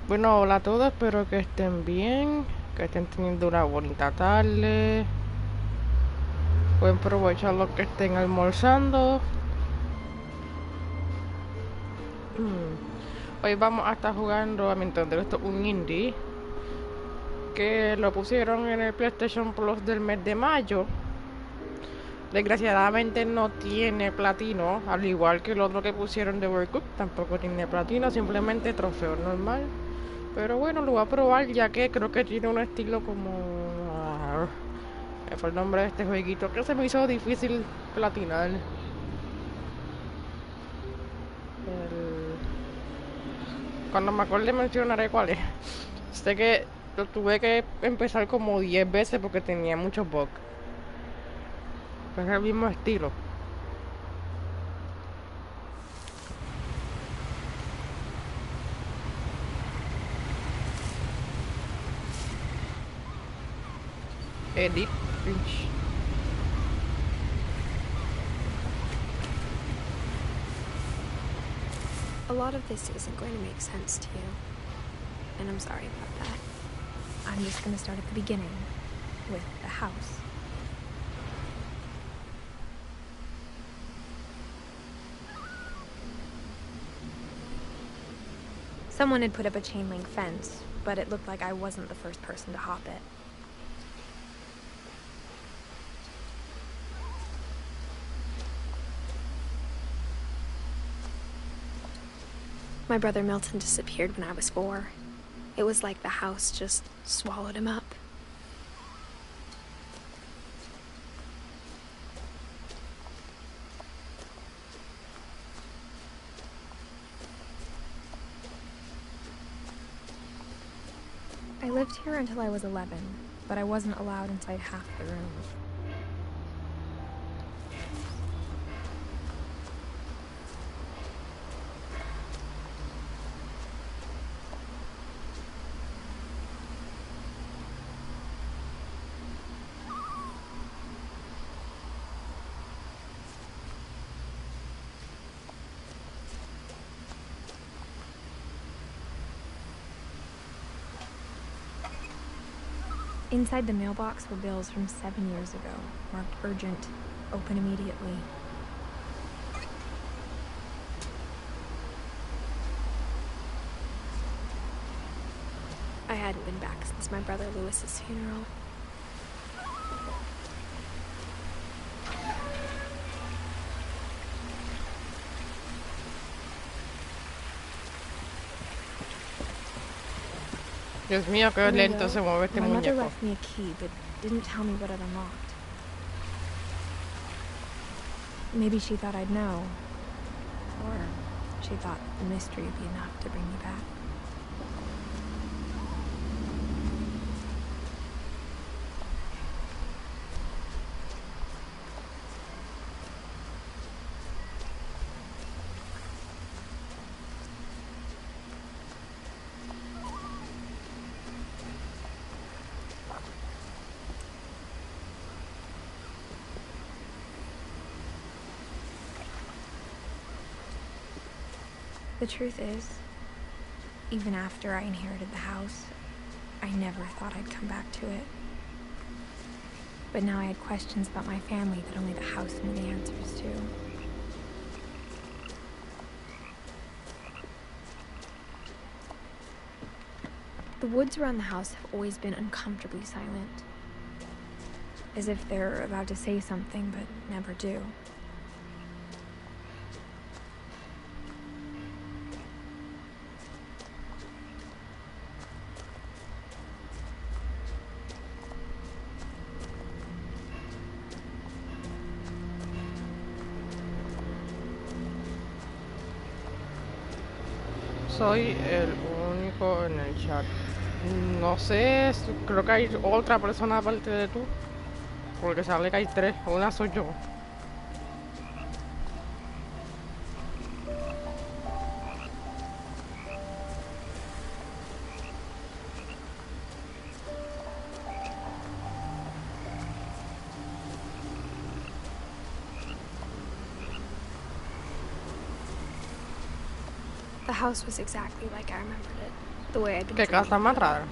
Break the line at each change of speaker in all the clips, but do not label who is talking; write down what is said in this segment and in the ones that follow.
Bueno, hola a todos, espero que estén bien, que estén teniendo una bonita tarde. Buen provecho a los que estén almorzando. Hoy vamos a estar jugando a mi entender esto un indie que lo pusieron en el PlayStation Plus del mes de mayo. Desgraciadamente no tiene platino, al igual que el otro que pusieron de World Cup, tampoco tiene platino, simplemente trofeo normal. Pero bueno, lo voy a probar ya que creo que tiene un estilo como... fue el nombre de este jueguito que se me hizo difícil platinar. Cuando me acuerde mencionaré cuál es. Sé que lo tuve que empezar como 10 veces porque tenía muchos bugs. Pero es el mismo estilo. Edith Finch.
A lot of this isn't going to make sense to you, and I'm sorry about that. I'm just going to start at the beginning, with the house. Someone had put up a chain link fence, but it looked like I wasn't the first person to hop it. My brother Milton disappeared when I was 4. It was like the house just swallowed him up. I lived here until I was 11, but I wasn't allowed inside half the rooms. Inside the mailbox were bills from 7 years ago, marked urgent, open immediately. I hadn't been back since my brother Lewis's funeral.
Dios mío, qué lento se mueve este
muñeco. My mother
muñeco.
left me a key, but didn't tell me what it unlocked. Maybe she thought I'd know. Or she thought the mystery would be enough to bring me back. The truth is, even after I inherited the house, I never thought I'd come back to it. But now I had questions about my family that only the house knew the answers to. The woods around the house have always been uncomfortably silent, as if they're about to say something but never do.
Soy el único en el chat. No sé, creo que hay otra persona aparte de tú. Porque sale que hay 3, una soy yo.
The house was exactly like I remembered it, the way I'd been
¿Qué casa más rara?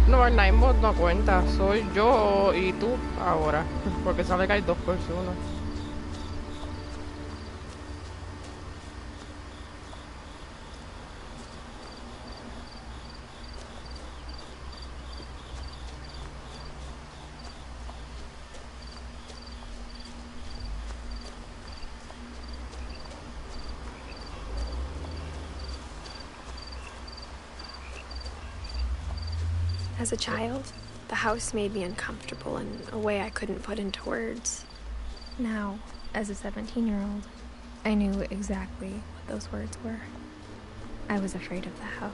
No, el Ninebot no cuenta, soy yo y tú ahora, porque sabe que hay dos personas.
As a child, the house made me uncomfortable in a way I couldn't put into words. Now, as a 17-year-old, I knew exactly what those words were. I was afraid of the house.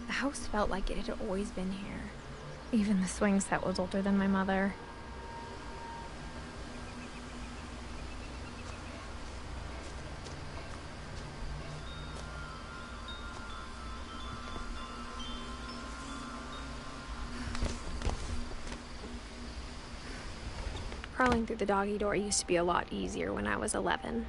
The house felt like it had always been here. Even the swing set was older than my mother. Crawling through the doggy door used to be a lot easier when I was 11.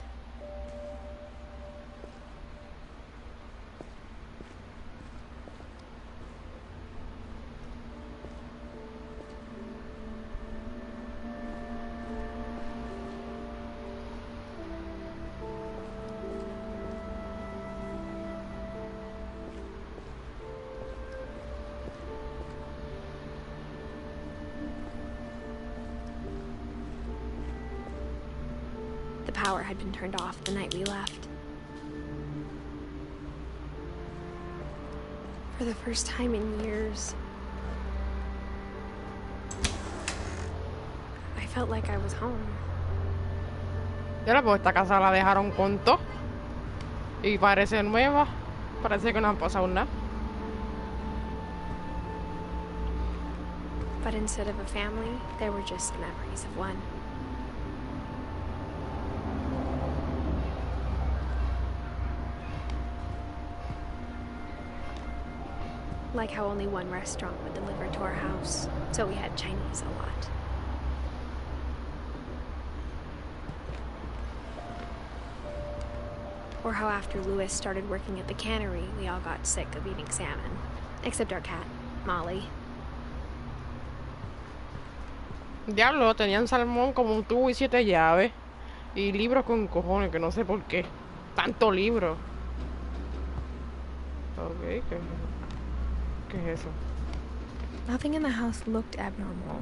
The power had been turned off the night we left. For the first time in years, I felt like I was home.
Y ahora pues esta casa la dejaron con todo. Y parece nueva. Parece que no han pasado nada.
But instead of a family, there were just the memories of one. Like how only one restaurant would deliver to our house, so we had Chinese a lot. Or how after Louis started working at the cannery, we all got sick of eating salmon. Except our cat, Molly.
Diablo, tenían salmón como un tubo y 7 llaves. Y libros con cojones, que no sé por qué. Tanto libro. Ok, ¿qué es eso?
Nothing in the house looked abnormal.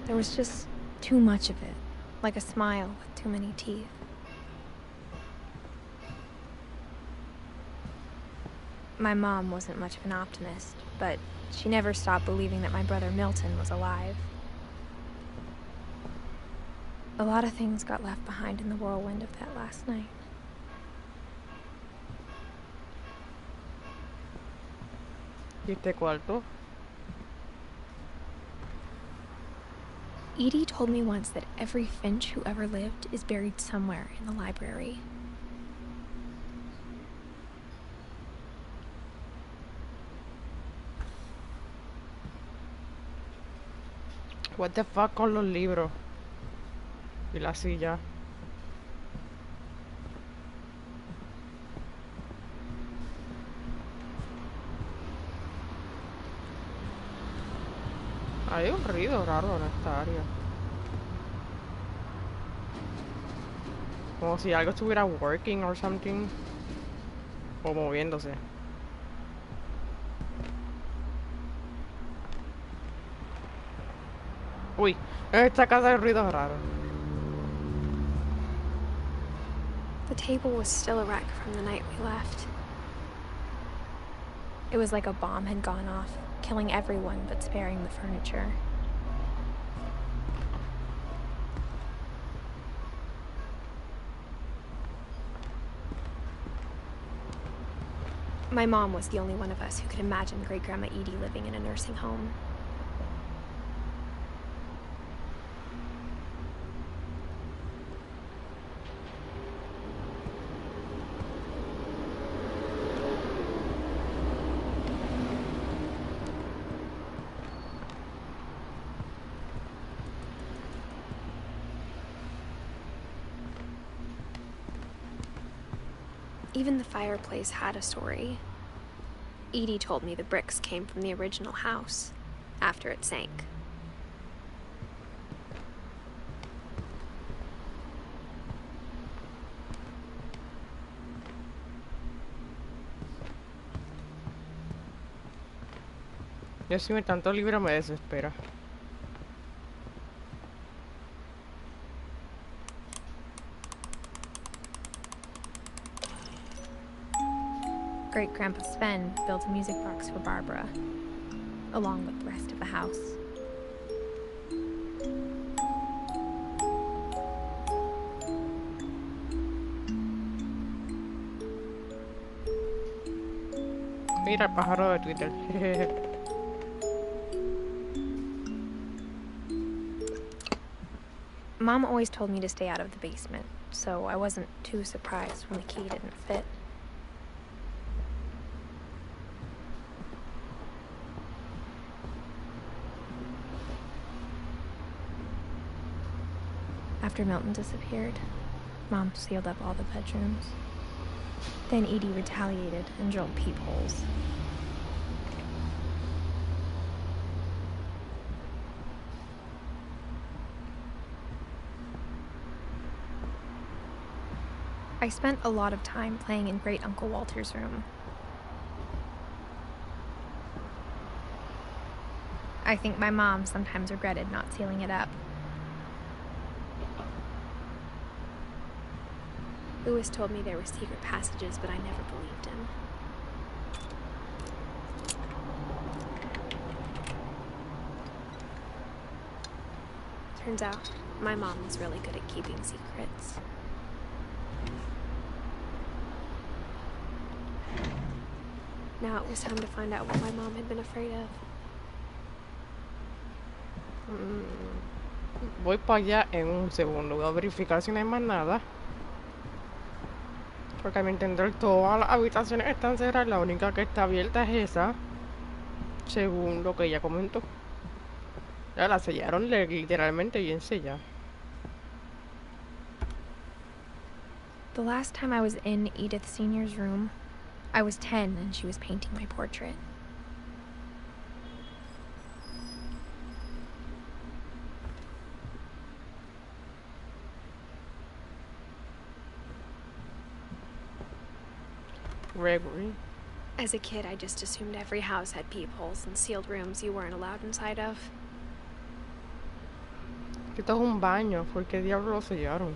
There was just too much of it. Like a smile with too many teeth. My mom wasn't much of an optimist, but she never stopped believing that my brother Milton was alive. A lot of things got left behind in the whirlwind of that last night.
¿Y este cuarto?
Edie told me once that every Finch who ever lived is buried somewhere in the library.
What the fuck con los libros? Y la silla. Hay un ruido raro en esta área. Como si algo estuviera working or something. O moviéndose. Uy, en esta casa hay ruidos raros.
The table was still a wreck from the night we left. It was like a bomb had gone off, killing everyone but sparing the furniture. My mom was the only one of us who could imagine Great-Grandma Edie living in a nursing home. Even the fireplace had a story. Edie told me the bricks came from the original house, after it sank.
Yo si me tanto libro me desespera.
Great-Grandpa Sven built a music box for Barbara, along with the rest of the house.
Mira el pájaro de Twitter.
Mom always told me to stay out of the basement, so I wasn't too surprised when the key didn't fit. After Milton disappeared, Mom sealed up all the bedrooms. Then Edie retaliated and drilled peepholes. I spent a lot of time playing in Great Uncle Walter's room. I think my mom sometimes regretted not sealing it up. Louis told me there were secret passages, but I never believed him. Turns out, my mom was really good at keeping secrets. Now it was time to find out what my mom had been afraid of.
Voy para allá en un segundo. Voy a verificar si no hay más nada. Porque a mi entender todas las habitaciones están cerradas. La única que está abierta es esa. Según lo que ella comentó. Ya la sellaron literalmente bien sellada.
The last time I was in Edith Sr.'s room, I was 10 and she was painting my portrait.
Gregory.
As a kid, I just assumed every house had peepholes and sealed rooms you weren't allowed inside of.
Esto es un baño. ¿Por qué diablos lo sellaron?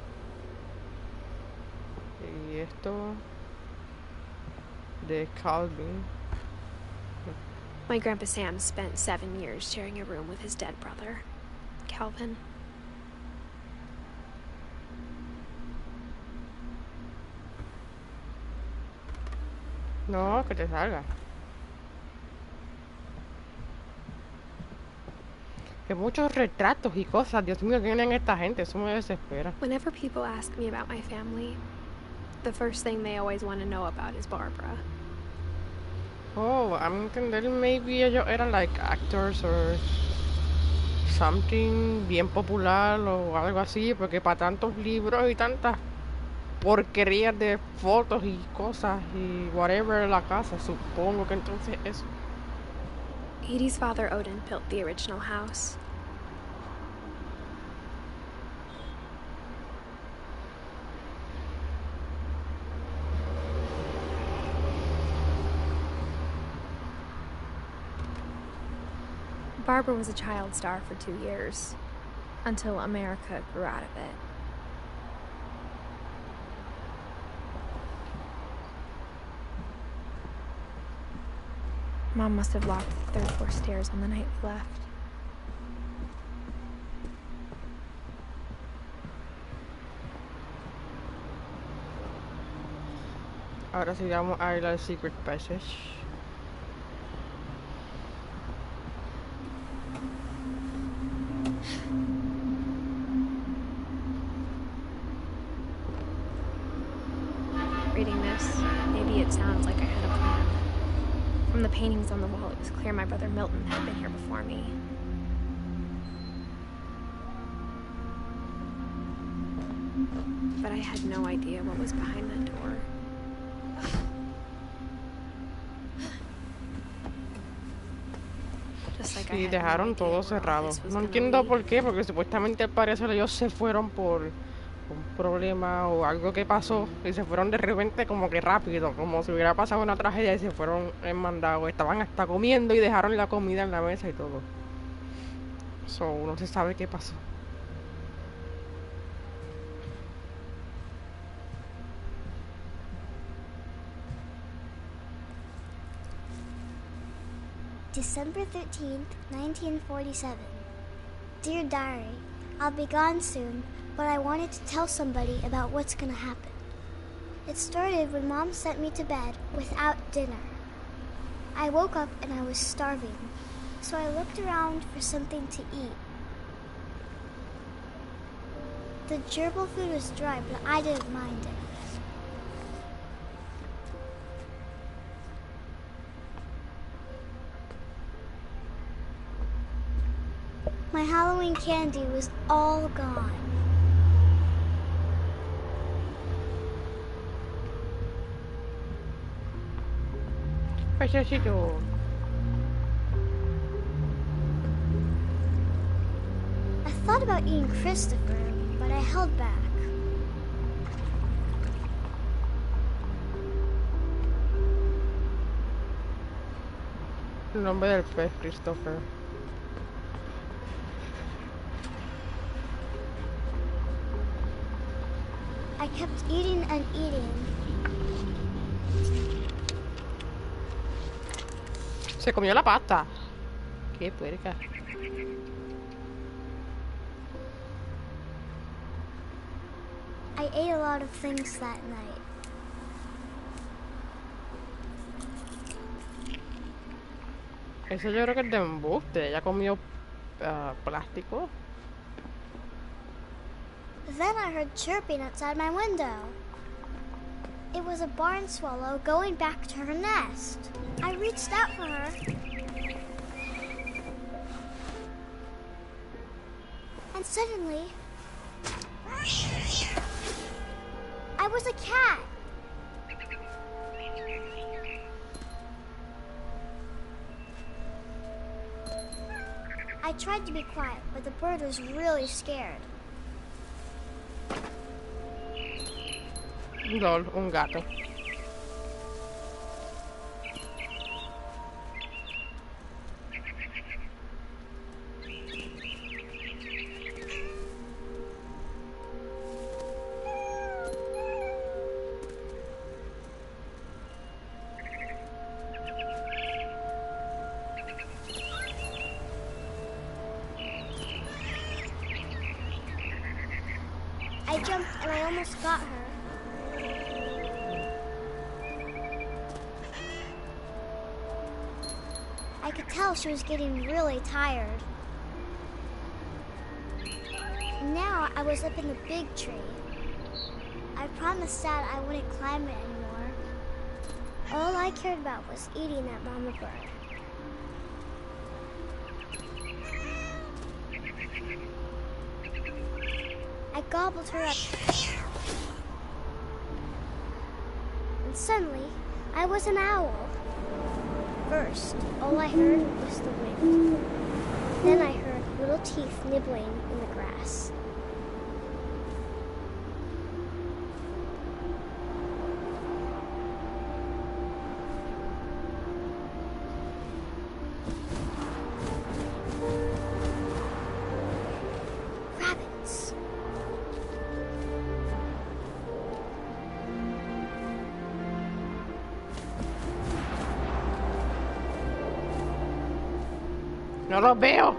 Y esto... de Calvin.
My Grandpa Sam spent 7 years sharing a room with his dead brother, Calvin.
No, que te salga. Que muchos retratos y cosas. Dios mío, ¿qué tienen esta gente? Eso me desespera.
Whenever people ask me about my family, the first thing they always want to know about is Barbara.
Oh, a mi entender, maybe ellos eran like actors or something bien popular o algo así, porque para tantos libros y tantas porquerías de fotos y cosas y whatever la casa, supongo que entonces eso.
Edie's father, Odin, built the original house. Barbara was a child star for 2 years, until America grew out of it. Mom must have locked the 3rd floor stairs on the night we left.
Ahora sigamos a ir al Secret Passage.
Reading this, maybe it sounds like I had a plan. From the paintings on the wall, it was clear my brother Milton had been here before me. But I had no idea what was behind that door. Just like I
Sí,
had no
dejaron
idea
todo
where all
cerrado.
this was
No
gonna
entiendo
lead.
por qué, porque supuestamente al parecer ellos se fueron por un problema o algo que pasó y se fueron de repente como que rápido, como si hubiera pasado una tragedia y se fueron en mandado. Estaban hasta comiendo y dejaron la comida en la mesa y todo. So, no se sabe qué pasó.
December 13th, 1947. Dear Diary, I'll be gone soon, but I wanted to tell somebody about what's gonna happen. It started when Mom sent me to bed without dinner. I woke up and I was starving, so I looked around for something to eat. The gerbil food was dry, but I didn't mind it. My Halloween candy was all gone.
Pececito.
I thought about eating Christopher, but I held back.
El nombre del pez, Christopher.
I kept eating and eating.
Se comió la pasta. Qué puerca.
I ate a lot of things that night.
Eso yo creo que es de embuste. Ella comió plástico.
Then I heard chirping outside my window. It was a barn swallow going back to her nest. I reached out for her. And suddenly, I was a cat. I tried to be quiet, but the bird was really scared.
Lol, un gato.
I jumped and I almost got her. I could tell she was getting really tired. Now I was up in the big tree. I promised Dad I wouldn't climb it anymore. All I cared about was eating that mama bird. I gobbled her up. And suddenly, I was an owl. First, all I heard was the wind. Then I heard little teeth nibbling in the grass. Rabbits.
No los veo.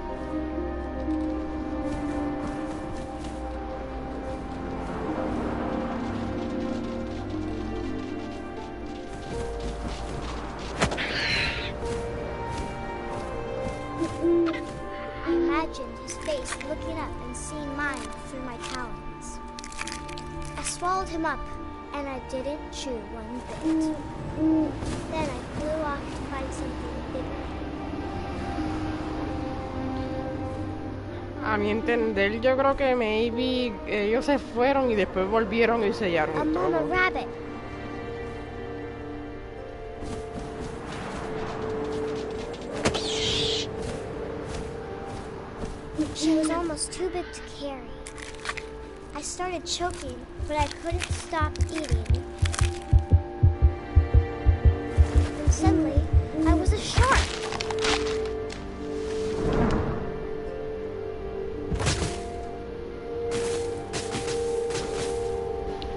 I imagined his face looking up and seeing mine through my talons. I swallowed him up, and I didn't chew one bit. Then I flew off to find something bigger.
A mi entender, yo creo que maybe ellos se fueron y después volvieron y sellaron
A mama
todo.
rabbit. She was almost too big to carry. I started choking, but I couldn't stop eating. And suddenly, I was a shark.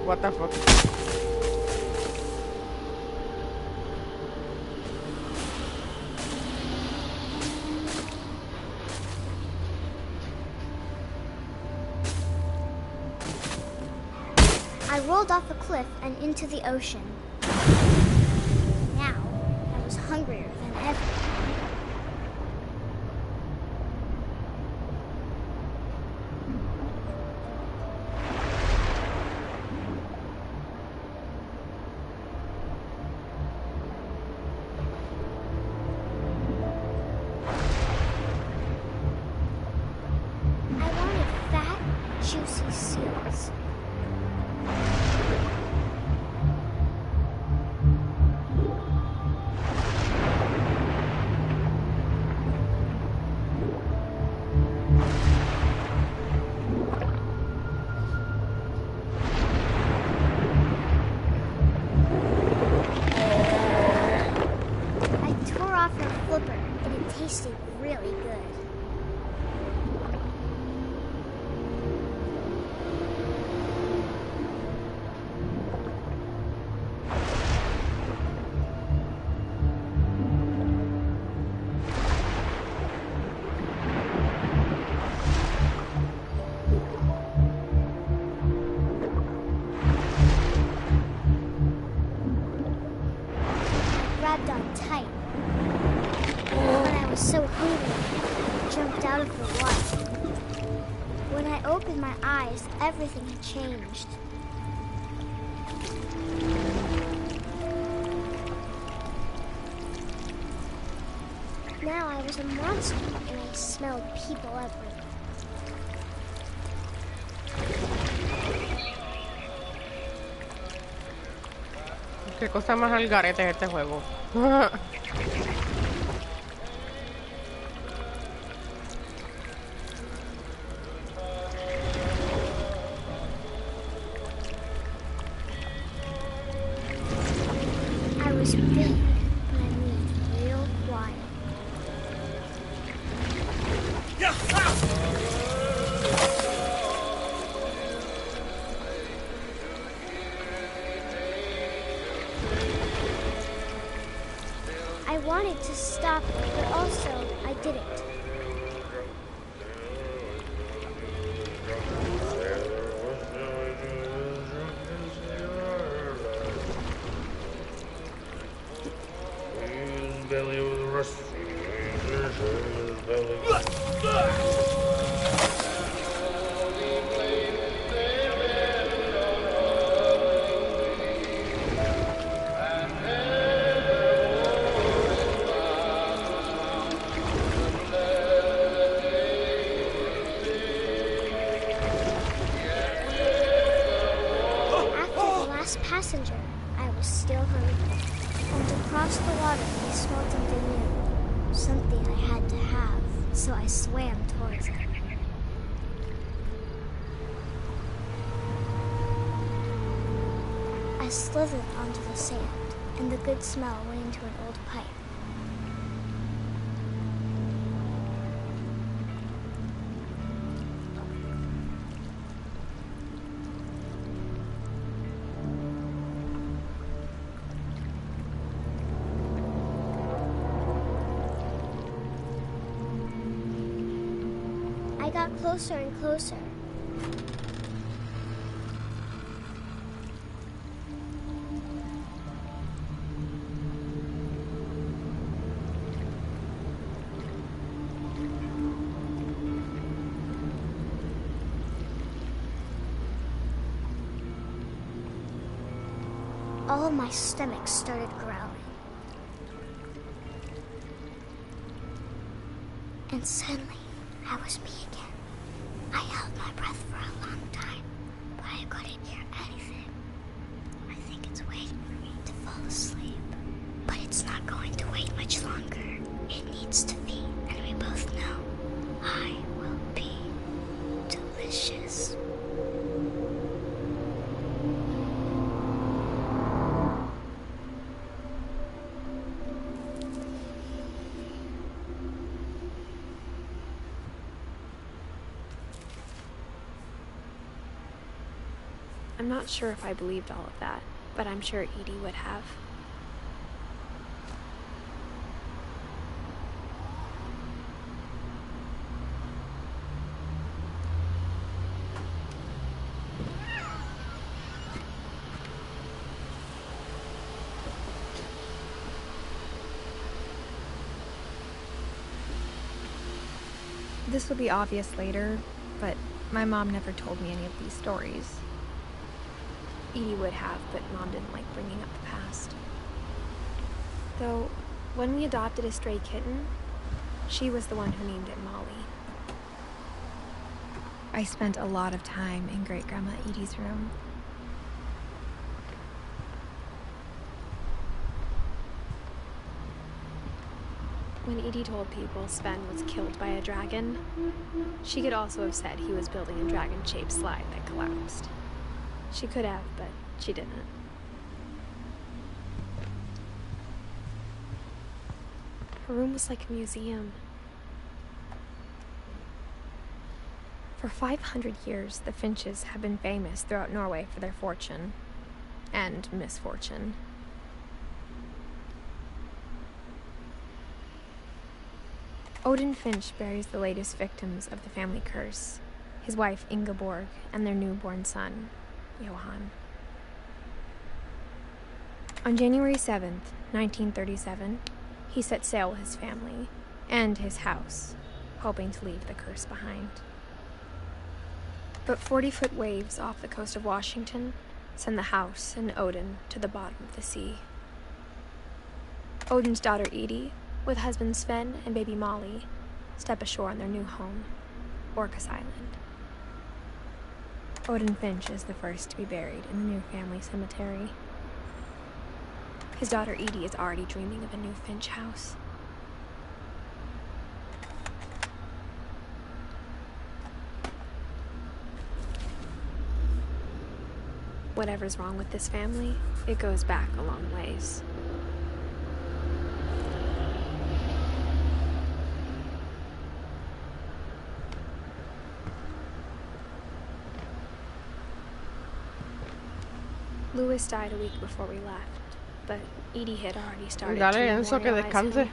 What the fuck?
I rolled off a cliff and into the ocean. Now, I was hungrier than ever. I wanted fat, juicy seals. I tore off her flipper, and it tasted really good. Grabbed on tight. But I was so hungry, I jumped out of the water. When I opened my eyes, everything had changed. Now I was a monster, and I smelled people everywhere.
Qué cosa más al garete es este juego.
I was big, but I mean real quiet. I wanted to stop, but also I didn't. Passenger, I was still hungry, and across the water I smelled something I had to have, so I swam towards it. I slithered onto the sand, and the good smell went into an old pipe. I got closer and closer. All of my stomach started growling. And suddenly, I was me again. I held my breath for a long time, but I couldn't hear anything. I think it's waiting for me to fall asleep. But it's not going to wait much longer. It needs to be, and we both know I will be.
I'm not sure if I believed all of that, but I'm sure Edie would have. This will be obvious later, but my mom never told me any of these stories. Edie would have, but Mom didn't like bringing up the past. Though, when we adopted a stray kitten, she was the one who named it Molly. I spent a lot of time in Great-Grandma Edie's room. When Edie told people Sven was killed by a dragon, she could also have said he was building a dragon-shaped slide that collapsed. She could have, but she didn't. Her room was like a museum. For 500 years, the Finches have been famous throughout Norway for their fortune and misfortune. Odin Finch buries the latest victims of the family curse, his wife Ingeborg and their newborn son, Johan. On January 7th, 1937, he set sail with his family and his house, hoping to leave the curse behind. But 40-foot waves off the coast of Washington send the house and Odin to the bottom of the sea. Odin's daughter Edie, with husband Sven and baby Molly, step ashore on their new home, Orcas Island. Odin Finch is the first to be buried in the new family cemetery. His daughter Edie is already dreaming of a new Finch house. Whatever's wrong with this family, it goes back a long ways. Louis died a week before we left, but Edie had already started
Dale,
to
Enzo, que
memorialize
descanse.
him.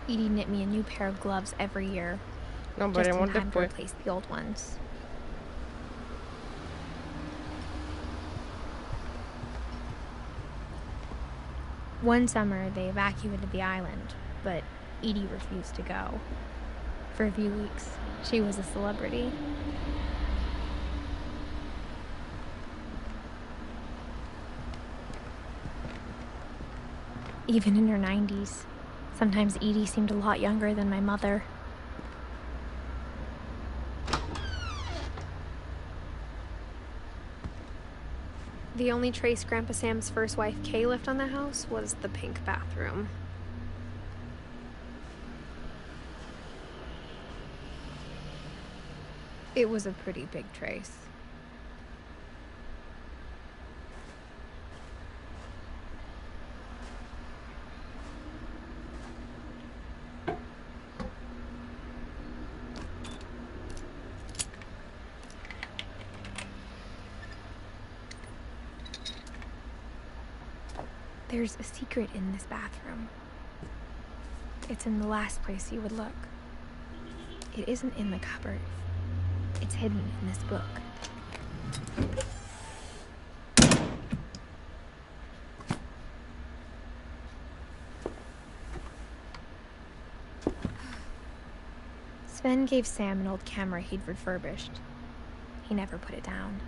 Edie knit me a new pair of gloves every year,
Nos
just in
veremos
time to
después.
replace the old ones. One summer, they evacuated the island, but Edie refused to go. For a few weeks, she was a celebrity. Even in her 90s, sometimes Edie seemed a lot younger than my mother. The only trace Grandpa Sam's first wife, Kay, left on the house was the pink bathroom. It was a pretty big trace. There's a secret in this bathroom. It's in the last place you would look. It isn't in the cupboard. It's hidden in this book. Sven gave Sam an old camera he'd refurbished. He never put it down.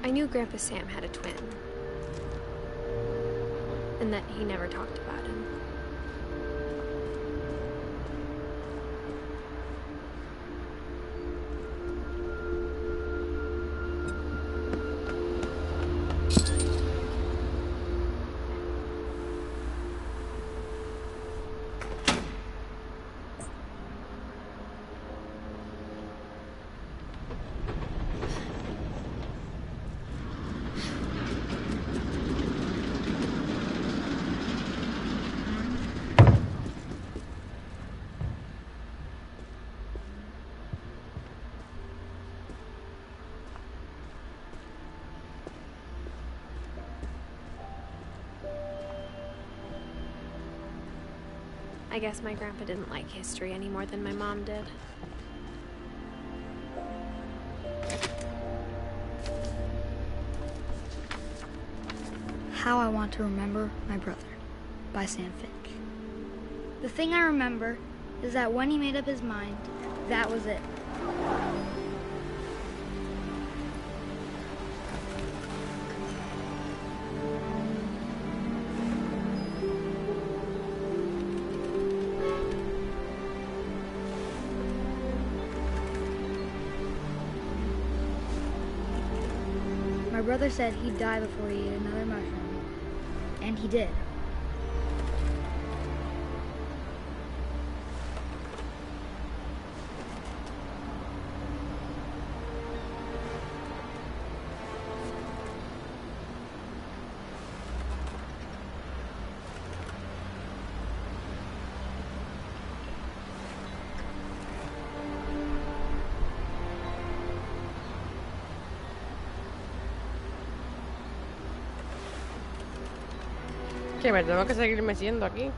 I knew Grandpa Sam had a twin, and that he never talked about him. I guess my grandpa didn't like history any more than my mom did.
How I Want to Remember My Brother by Sam Finch. The thing I remember is that when he made up his mind, that was it. My brother said he'd die before he ate another mushroom, and he did.
Que me tengo que seguir meciendo aquí.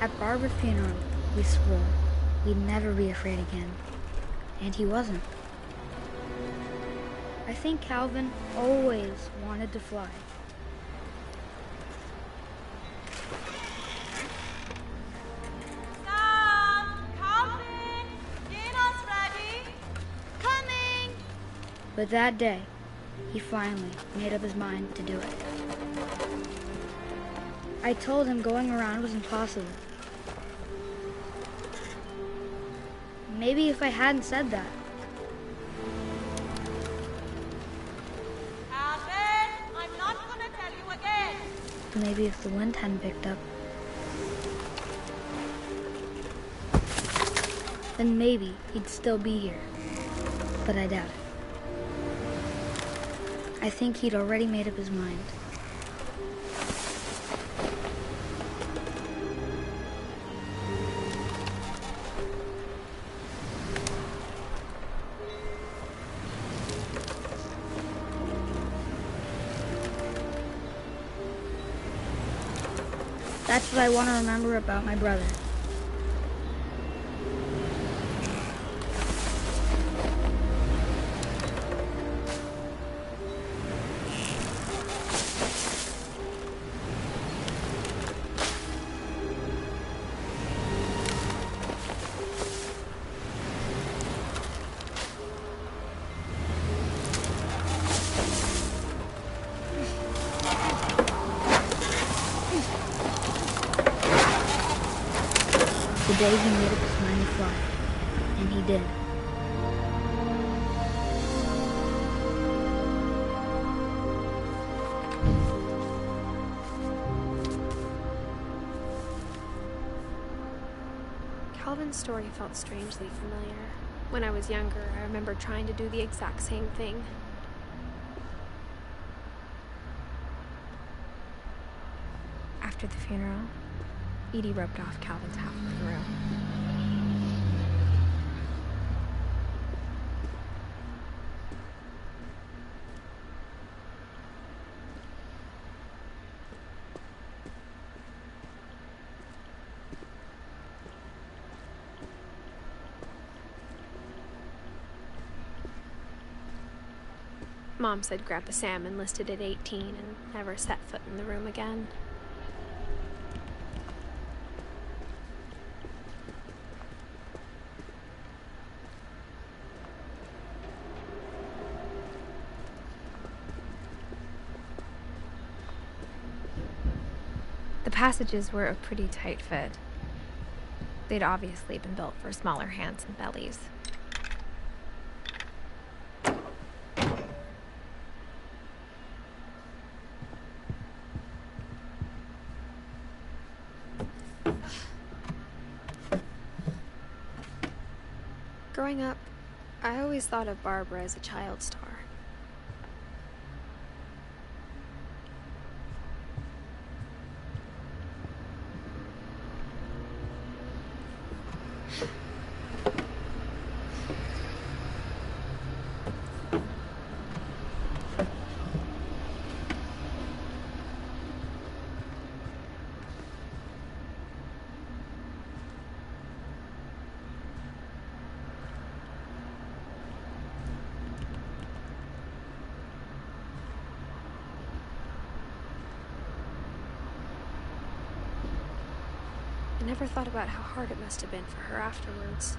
At Barbara's funeral, we swore we'd never be afraid again. And he wasn't. I think Calvin always wanted to fly.
Sam! Calvin! Dinner's ready! Coming!
But that day, he finally made up his mind to do it. I told him going around was impossible. Maybe if I hadn't said that.
Calvin, I'm not gonna tell you again.
Maybe if the wind hadn't picked up. Then maybe he'd still be here. But I doubt it. I think he'd already made up his mind. That's what I want to remember about my brother. The day he made up his mind to fly, and he did.
Calvin's story felt strangely familiar. When I was younger, I remember trying to do the exact same thing. After the funeral, Edie roped off Calvin's half of the room. Mom said Grandpa Sam enlisted at 18 and never set foot in the room again. The passages were a pretty tight fit. They'd obviously been built for smaller hands and bellies. Growing up, I always thought of Barbara as a child star. I never thought about how hard it must have been for her afterwards.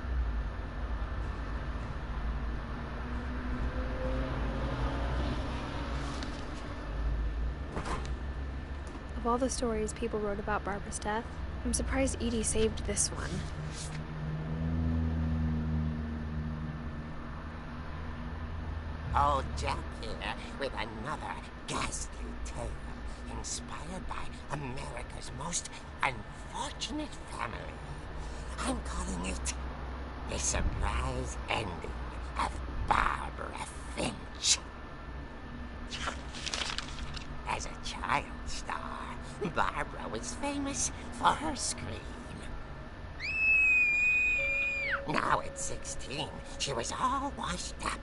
Of all the stories people wrote about Barbara's death, I'm surprised Edie saved this one.
Old Jack here with another ghastly tale inspired by America's most unfortunate family. I'm calling it The Surprise Ending of Barbara Finch. As a child star, Barbara was famous for her scream. Now at 16, she was all washed up,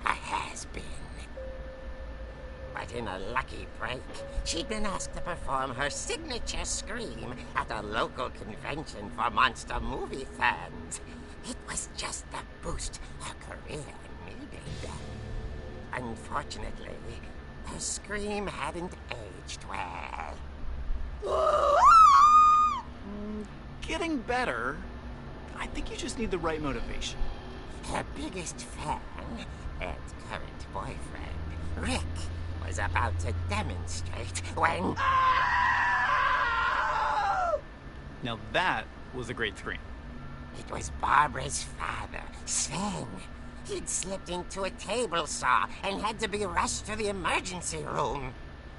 a has-been. But in a lucky break, she'd been asked to perform her signature scream at a local convention for monster movie fans. It was just the boost her career needed. Unfortunately, her scream hadn't aged well.
Getting better. I think you just need the right motivation.
Her biggest fan and current boyfriend, Rick, was about to demonstrate when...
Now that was a great scream.
It was Barbara's father, Sven. He'd slipped into a table saw and had to be rushed to the emergency room.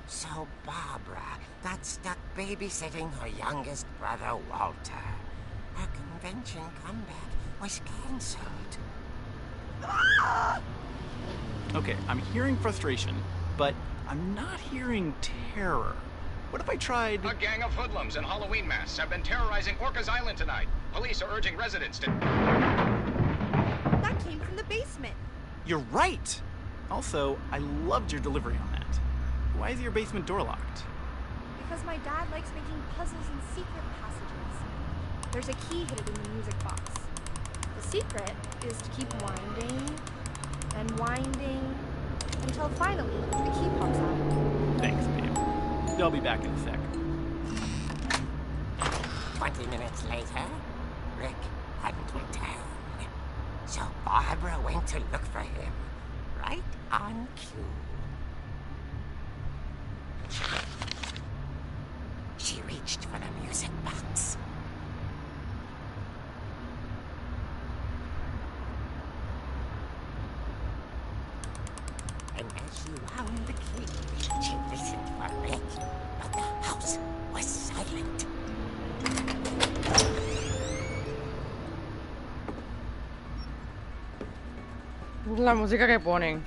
So Barbara got stuck babysitting her youngest brother, Walter. Her convention comeback was cancelled.
Okay, I'm hearing frustration, but I'm not hearing terror. What if I tried...
A gang of hoodlums in Halloween masks have been terrorizing Orca's Island tonight. Police are urging residents to...
That came from the basement.
You're right! Also, I loved your delivery on that. Why is your basement door locked?
Because my dad likes making puzzles and secret passages. There's a key hidden in the music box. The secret is to keep winding and winding until finally the key pops out.
Thanks, babe. I'll be back in a sec.
20 minutes later, Rick hadn't returned. So Barbara went to look for him, right on cue. She reached for the music box. And as she wound the key, she listened for Rick, but the house was silent.
La música que ponen.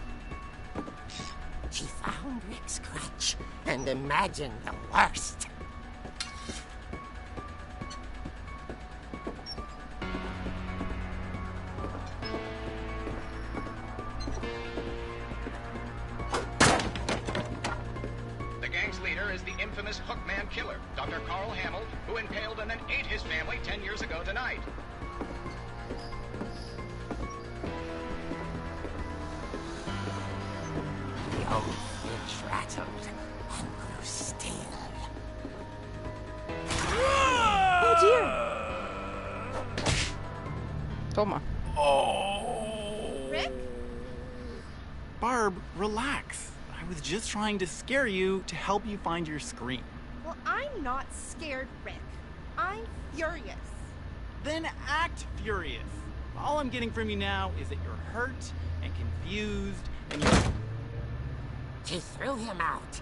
She found Rick's crutch and imagined the worst.
The gang's leader is the infamous Hookman killer, Dr. Carl Hamill, who impaled and then ate his family 10 years ago tonight.
Toma.
Oh.
Rick?
Barb, relax. I was just trying to scare you to help you find your screen.
Well, I'm not scared, Rick. I'm furious.
Then act furious. All I'm getting from you now is that you're hurt and confused and you're...
She threw him out,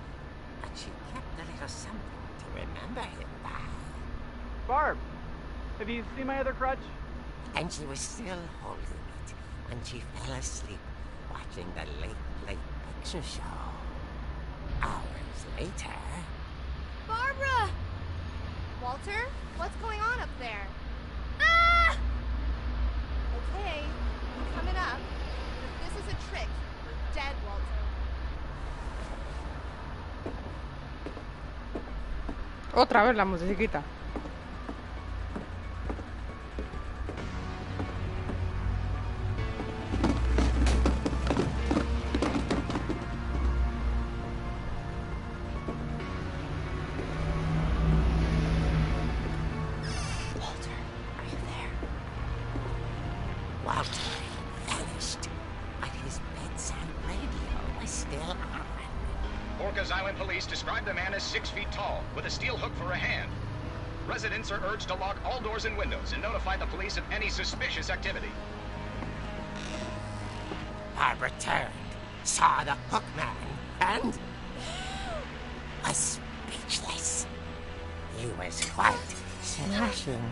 but she kept a little something to remember him by.
Barb, have you seen my other crutch?
And she was still holding it when she fell asleep watching the late picture show. Hours later...
Barbara! Walter, what's going on up there? Ah! Okay, I'm coming up. If this is a trick, we're dead, Walter.
Otra vez la musiquita.
Walter vanished, but his bedside radio was still on.
Orcas Island police describe the man as 6 feet tall, with a steel hook for a hand. Residents are urged to lock all doors and windows and notify the police of any suspicious activity.
Barbara turned, saw the hook man, and was speechless. He was quite smashing.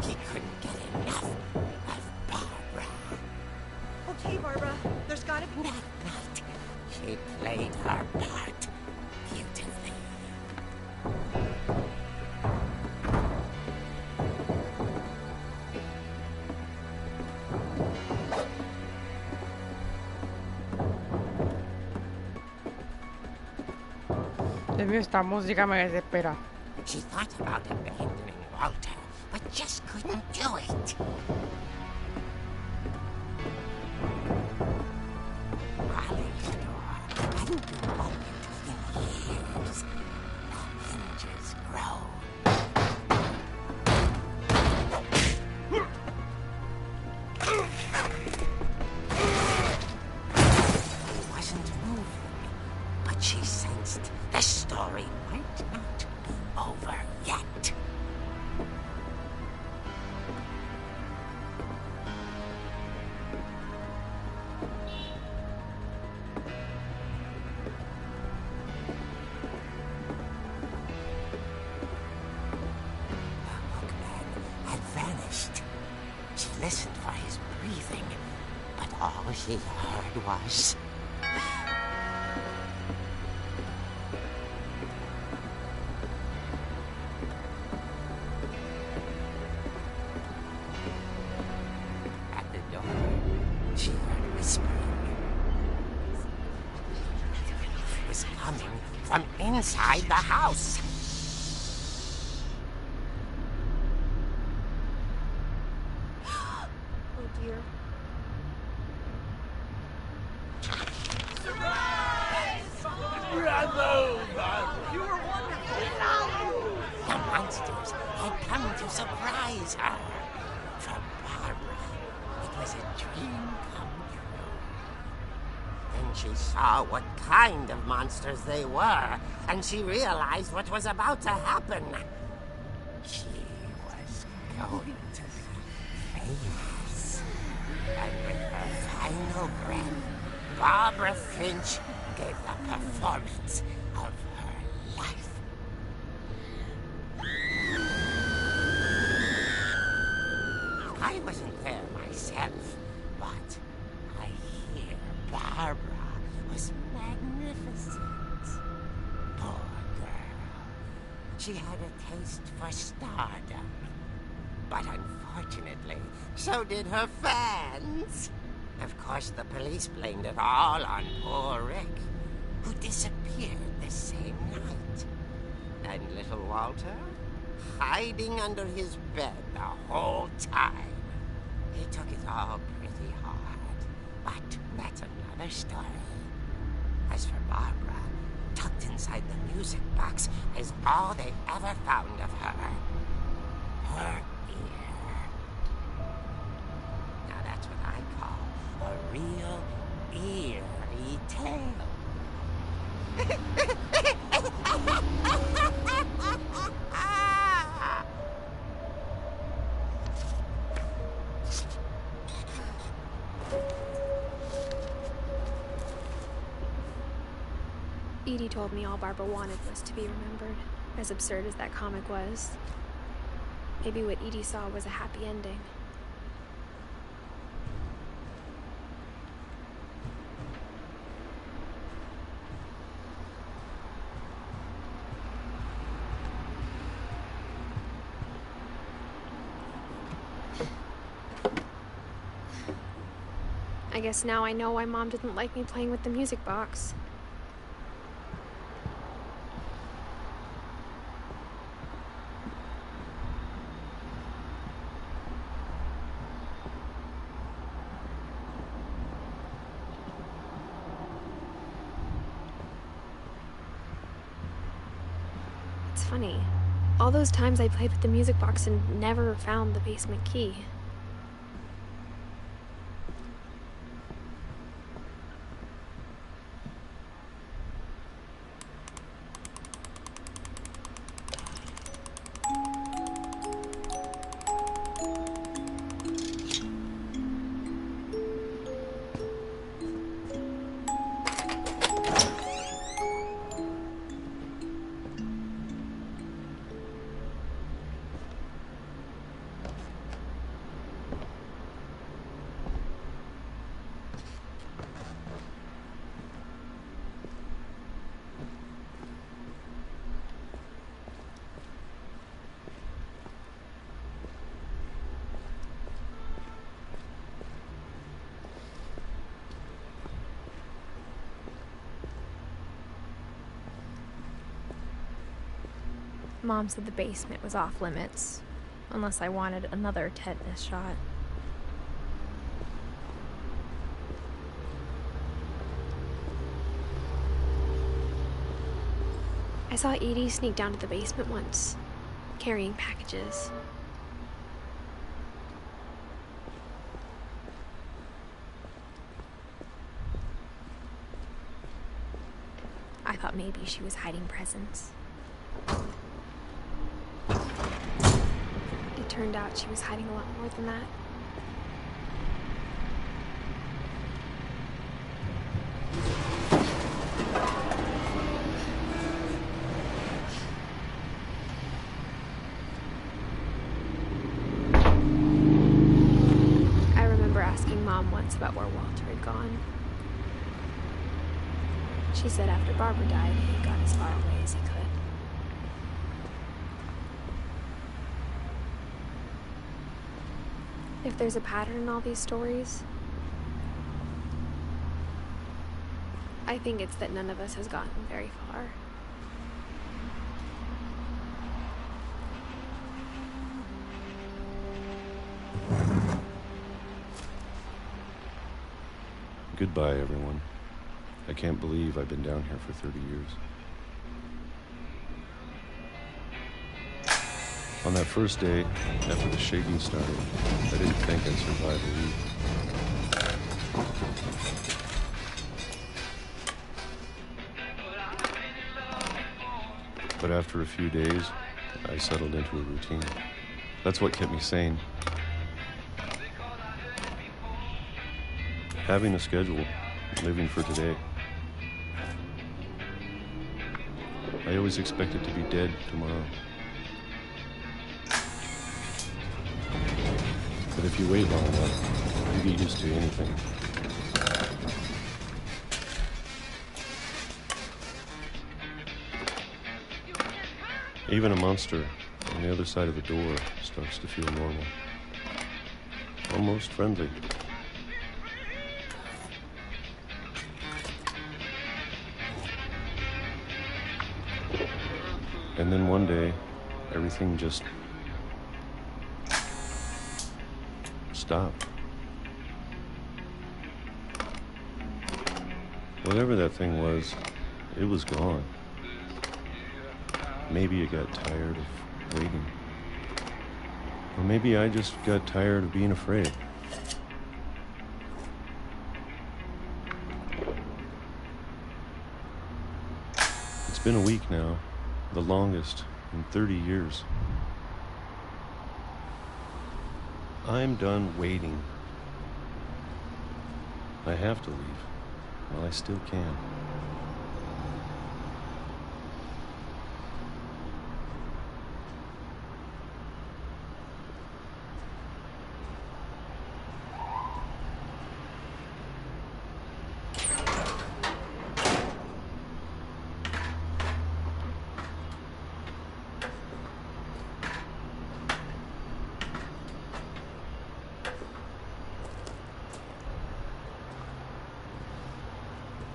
He couldn't get enough of Barbara.
Okay, Barbara, there's gotta be...
That night, she played her part beautifully.
Dios mío, esta música me desespera.
She thought about abandoning Walter, but just couldn't do it. Holly's door hadn't been opened in years. The hinges grow. He wasn't moving, but she sensed the story might not be over yet. The hookman had vanished. She listened for his breathing, but all she heard was... At the door, she heard whispering. It was coming from inside the house.
Oh dear.
The monsters had come to surprise her. For Barbara, it was a dream come true. Then she saw what kind of monsters they were, and she realized what was about to happen. She was going to be famous. And with her final breath, Barbara Finch gave the performance of her life. I wasn't there myself, but I hear Barbara was magnificent. Poor girl. She had a taste for stardom. But unfortunately, so did her fans. Of course, the police blamed it all on poor Rick, who disappeared the same night. And little Walter, hiding under his bed the whole time. He took it all pretty hard, but that's another story. As for Barbara, tucked inside the music box is all they ever found of her. Her ear. Now that's what I call a real eerie tale.
Edie told me all Barbara wanted was to be remembered, as absurd as that comic was. Maybe what Edie saw was a happy ending. I guess now I know why Mom didn't like me playing with the music box. It's funny. All those times I played with the music box and never found the basement key. Mom said the basement was off limits, unless I wanted another tetanus shot. I saw Edie sneak down to the basement once, carrying packages. I thought maybe she was hiding presents. It turned out she was hiding a lot more than that. I remember asking Mom once about where Walter had gone. She said after Barbara died, he got as far away as he could. If there's a pattern in all these stories, I think it's that none of us has gotten very far.
Goodbye, everyone. I can't believe I've been down here for 30 years. On that first day, after the shaking started, I didn't think I'd survive a week. But after a few days, I settled into a routine. That's what kept me sane. Having a schedule, living for today. I always expected to be dead tomorrow. But if you wait long enough, you get used to anything. Even a monster on the other side of the door starts to feel normal. Almost friendly. And then one day, everything just stopped. Whatever that thing was, it was gone. Maybe it got tired of waiting. Or maybe I just got tired of being afraid. It's been a week now, the longest in 30 years. I'm done waiting. I have to leave while I still can.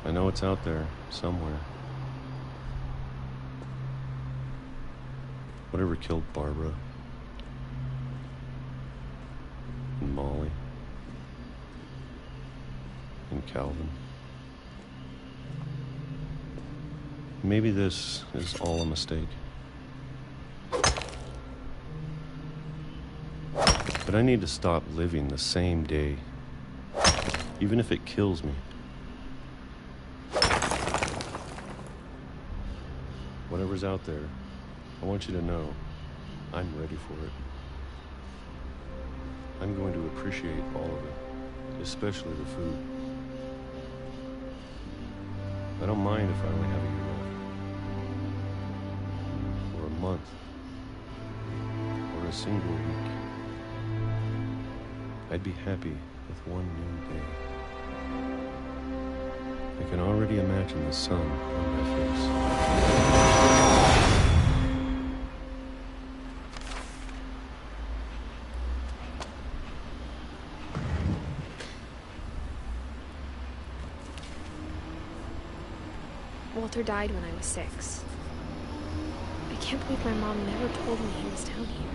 I know it's out there, somewhere. Whatever killed Barbara and Molly and Calvin. Maybe this is all a mistake. But I need to stop living the same day, even if it kills me. Whatever's out there, I want you to know I'm ready for it. I'm going to appreciate all of it, especially the food. I don't mind if I only have a year left, or a month, or a single week. I'd be happy with one new day. I can already imagine the sun on my face.
Walter died when I was 6. I can't believe my mom never told me he was down here.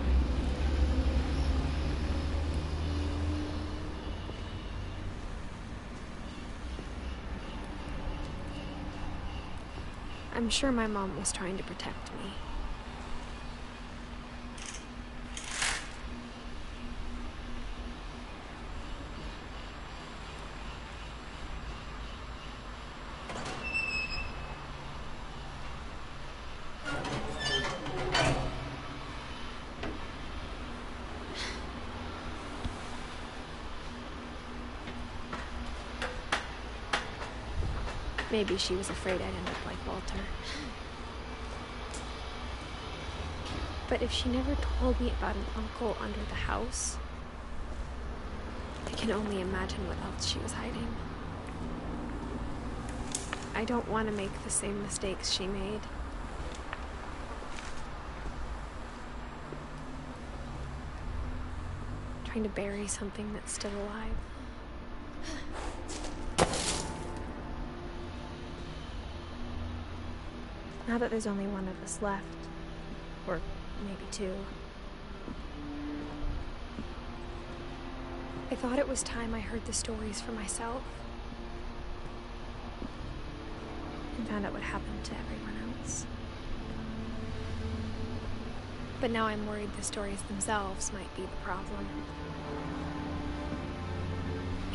I'm sure my mom was trying to protect me. Maybe she was afraid I'd end up like Walter. But if she never told me about an uncle under the house, I can only imagine what else she was hiding. I don't want to make the same mistakes she made. Trying to bury something that's still alive. Now that there's only one of us left, or maybe 2, I thought it was time I heard the stories for myself and found out what happened to everyone else. But now I'm worried the stories themselves might be the problem.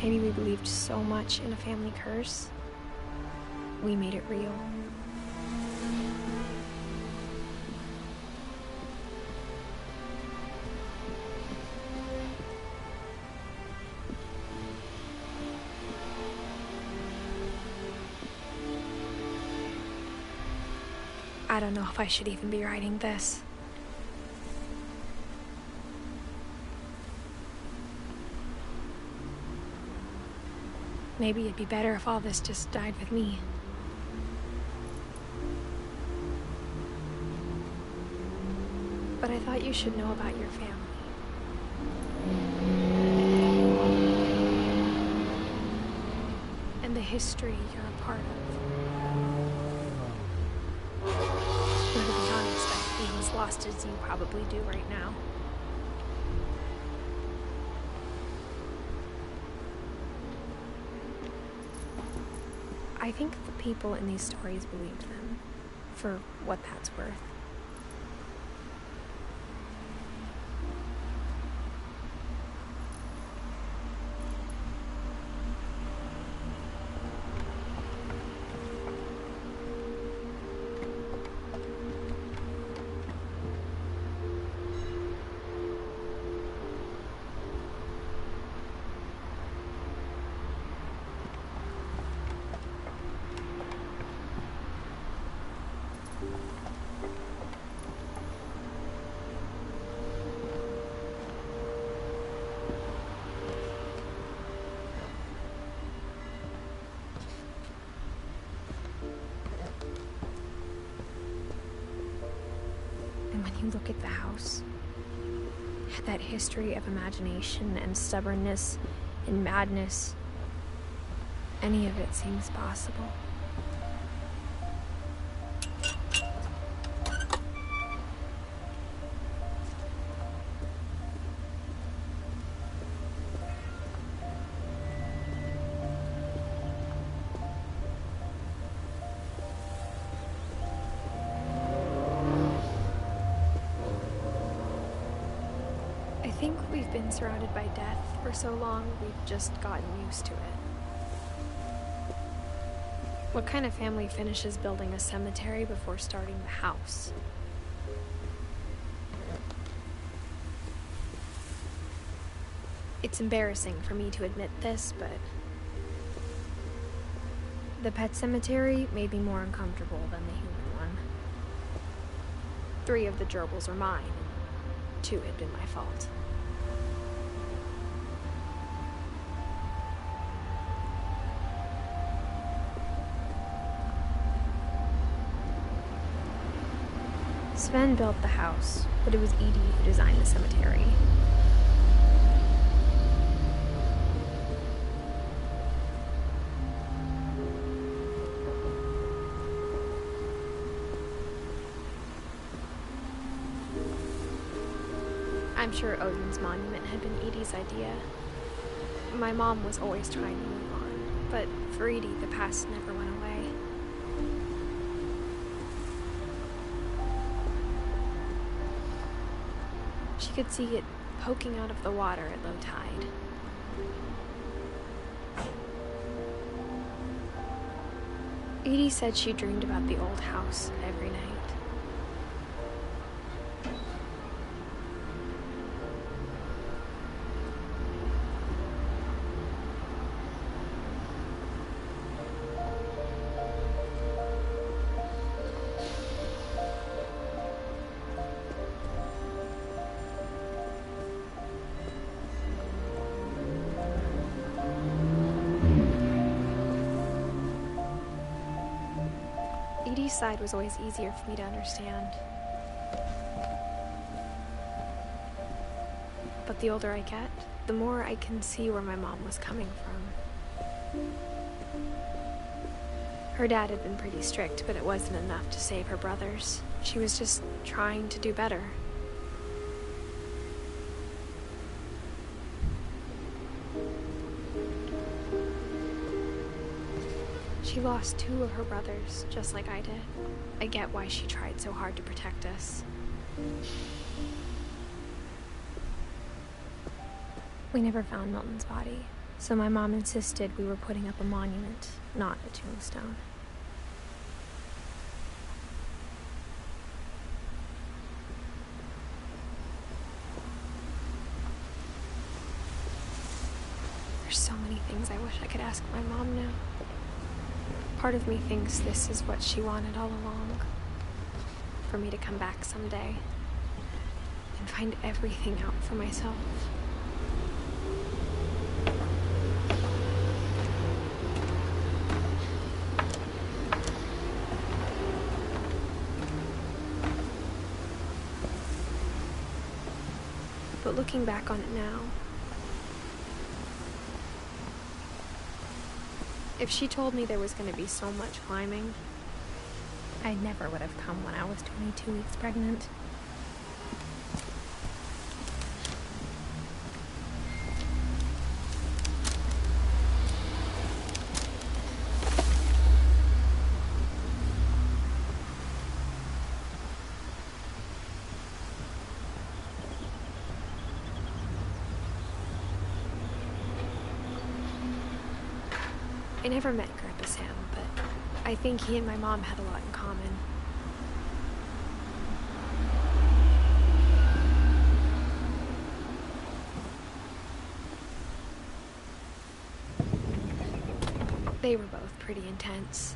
Maybe we believed so much in a family curse, we made it real. I don't know if I should even be writing this. Maybe it'd be better if all this just died with me. But I thought you should know about your family. And the history you're a part of. To be honest, I feel as lost as you probably do right now. I think the people in these stories believed them, for what that's worth. When you look at the house, that history of imagination and stubbornness and madness, any of it seems possible. I think we've been surrounded by death for so long, we've just gotten used to it. What kind of family finishes building a cemetery before starting the house? It's embarrassing for me to admit this, but the pet cemetery made me more uncomfortable than the human one. 3 of the gerbils are mine, and 2 had been my fault. Sven built the house, but it was Edie who designed the cemetery. I'm sure Odin's monument had been Edie's idea. My mom was always trying to move on, but for Edie, the past never went away. She could see it poking out of the water at low tide. Edie said she dreamed about the old house every night. Edie's side was always easier for me to understand. But the older I get, the more I can see where my mom was coming from. Her dad had been pretty strict, but it wasn't enough to save her brothers. She was just trying to do better. She lost 2 of her brothers, just like I did. I get why she tried so hard to protect us. We never found Milton's body, so my mom insisted we were putting up a monument, not a tombstone. There's so many things I wish I could ask my mom now. Part of me thinks this is what she wanted all along. For me to come back someday and find everything out for myself. But looking back on it now, if she told me there was going to be so much climbing, I never would have come when I was 22 weeks pregnant. I never met Grandpa Sam, but I think he and my mom had a lot in common. They were both pretty intense.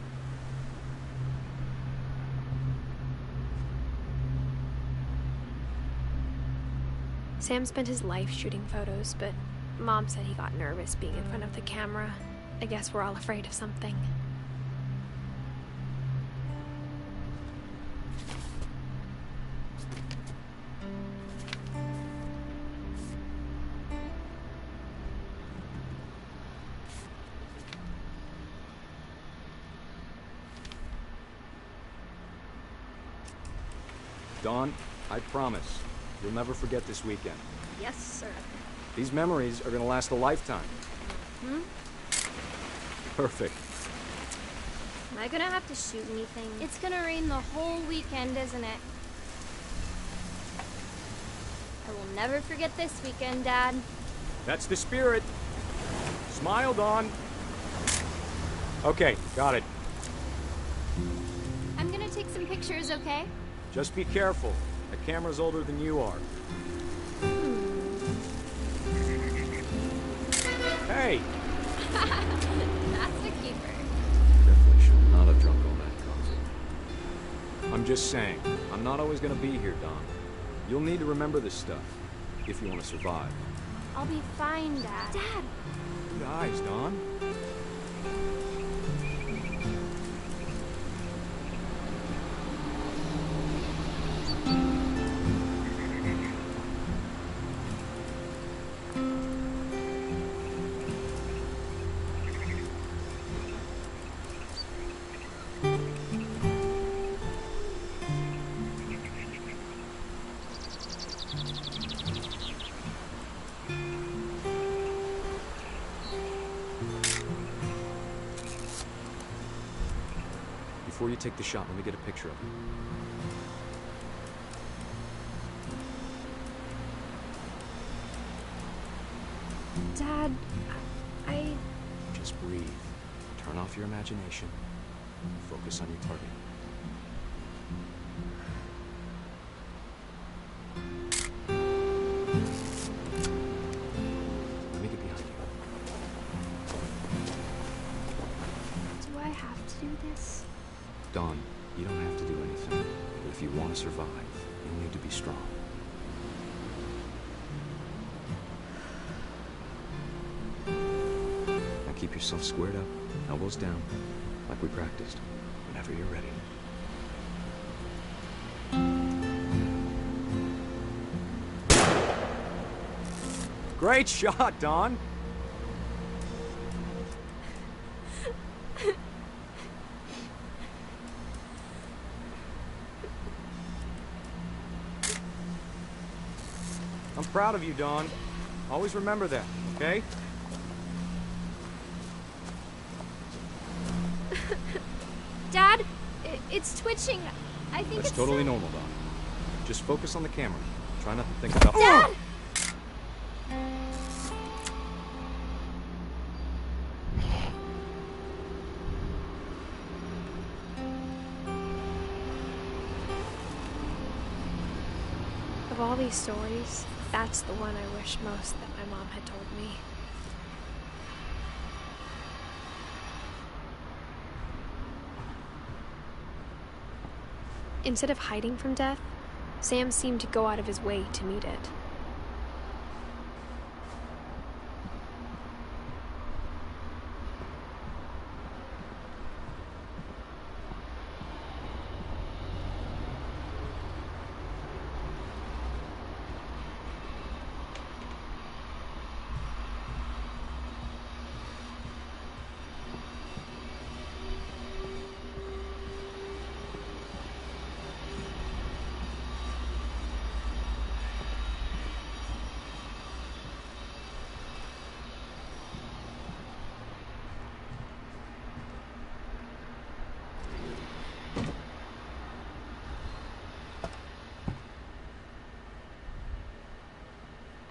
Sam spent his life shooting photos, but Mom said he got nervous being in front of the camera. I guess we're all afraid of something.
Dawn, I promise, you'll never forget this weekend.
Yes, sir.
These memories are gonna last a lifetime.
Hmm?
Perfect.
Am I gonna have to shoot anything? It's gonna rain the whole weekend, isn't it? I will never forget this weekend, Dad.
That's the spirit. Smile, Dawn. Okay, got it.
I'm gonna take some pictures, okay?
Just be careful. The camera's older than you are. Hey!
That's a keeper.
Definitely should not have drunk all that coffee. I'm just saying, I'm not always gonna be here, Don. You'll need to remember this stuff, if you want to survive.
I'll be fine, Dad. Dad!
Good eyes, Don. Before you take the shot, let me get a picture of you.
Dad, I...
Just breathe. Turn off your imagination. Focus on your target. Let me get behind you.
Do I have to do this?
Dawn, you don't have to do anything. But if you want to survive, you'll need to be strong. Now keep yourself squared up, elbows down, like we practiced, whenever you're ready. Great shot, Dawn! I'm proud of you, Dawn. Always remember that, okay?
Dad, it's twitching. I think
That's
it's
totally normal, Dawn. Just focus on the camera. Try not to think about—
Dad!
Of all these stories, that's the one I wish most that my mom had told me. Instead of hiding from death, Sam seemed to go out of his way to meet it.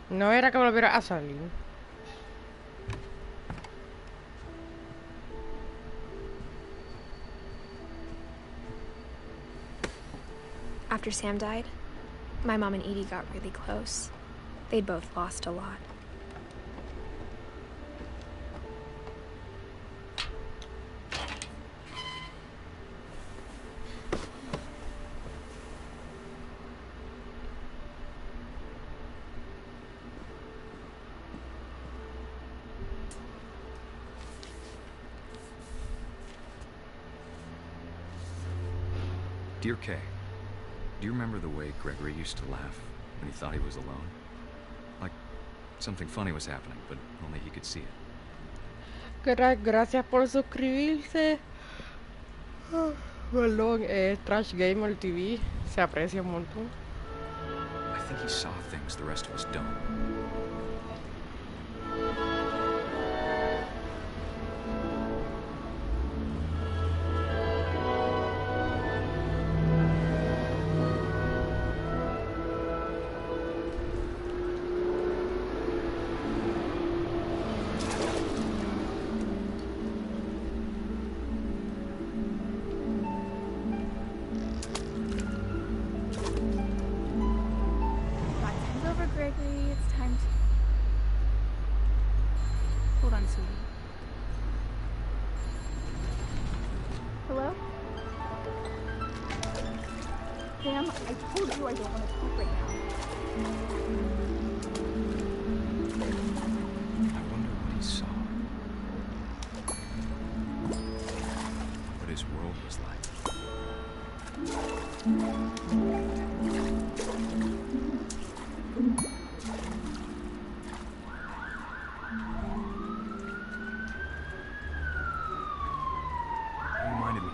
No era que volviera a salir.
After Sam died, my mom and Edie got really close. They'd both lost a lot.
Dear Kay, do you remember the way Gregory used to laugh when he thought he was alone? Like something funny was happening, but only he could see it.
Gracias por suscribirse. Perdón, Trash Gamer TV. Se aprecia un montón.
I think he saw things the rest of us don't.
Hello? Sam, I told you I don't want to talk right now.
I wonder what he saw. What his world was like.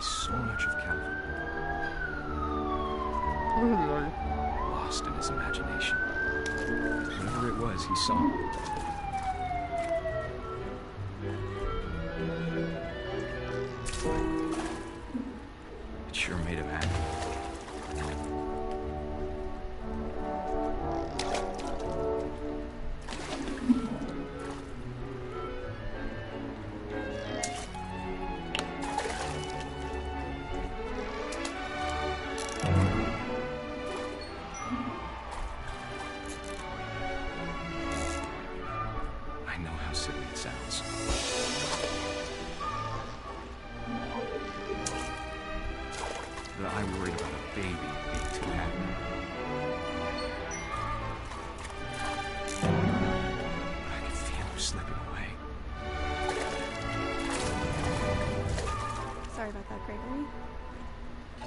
So much of Calvin. Lost in his imagination. Whatever it was, he saw. It sure made him happy.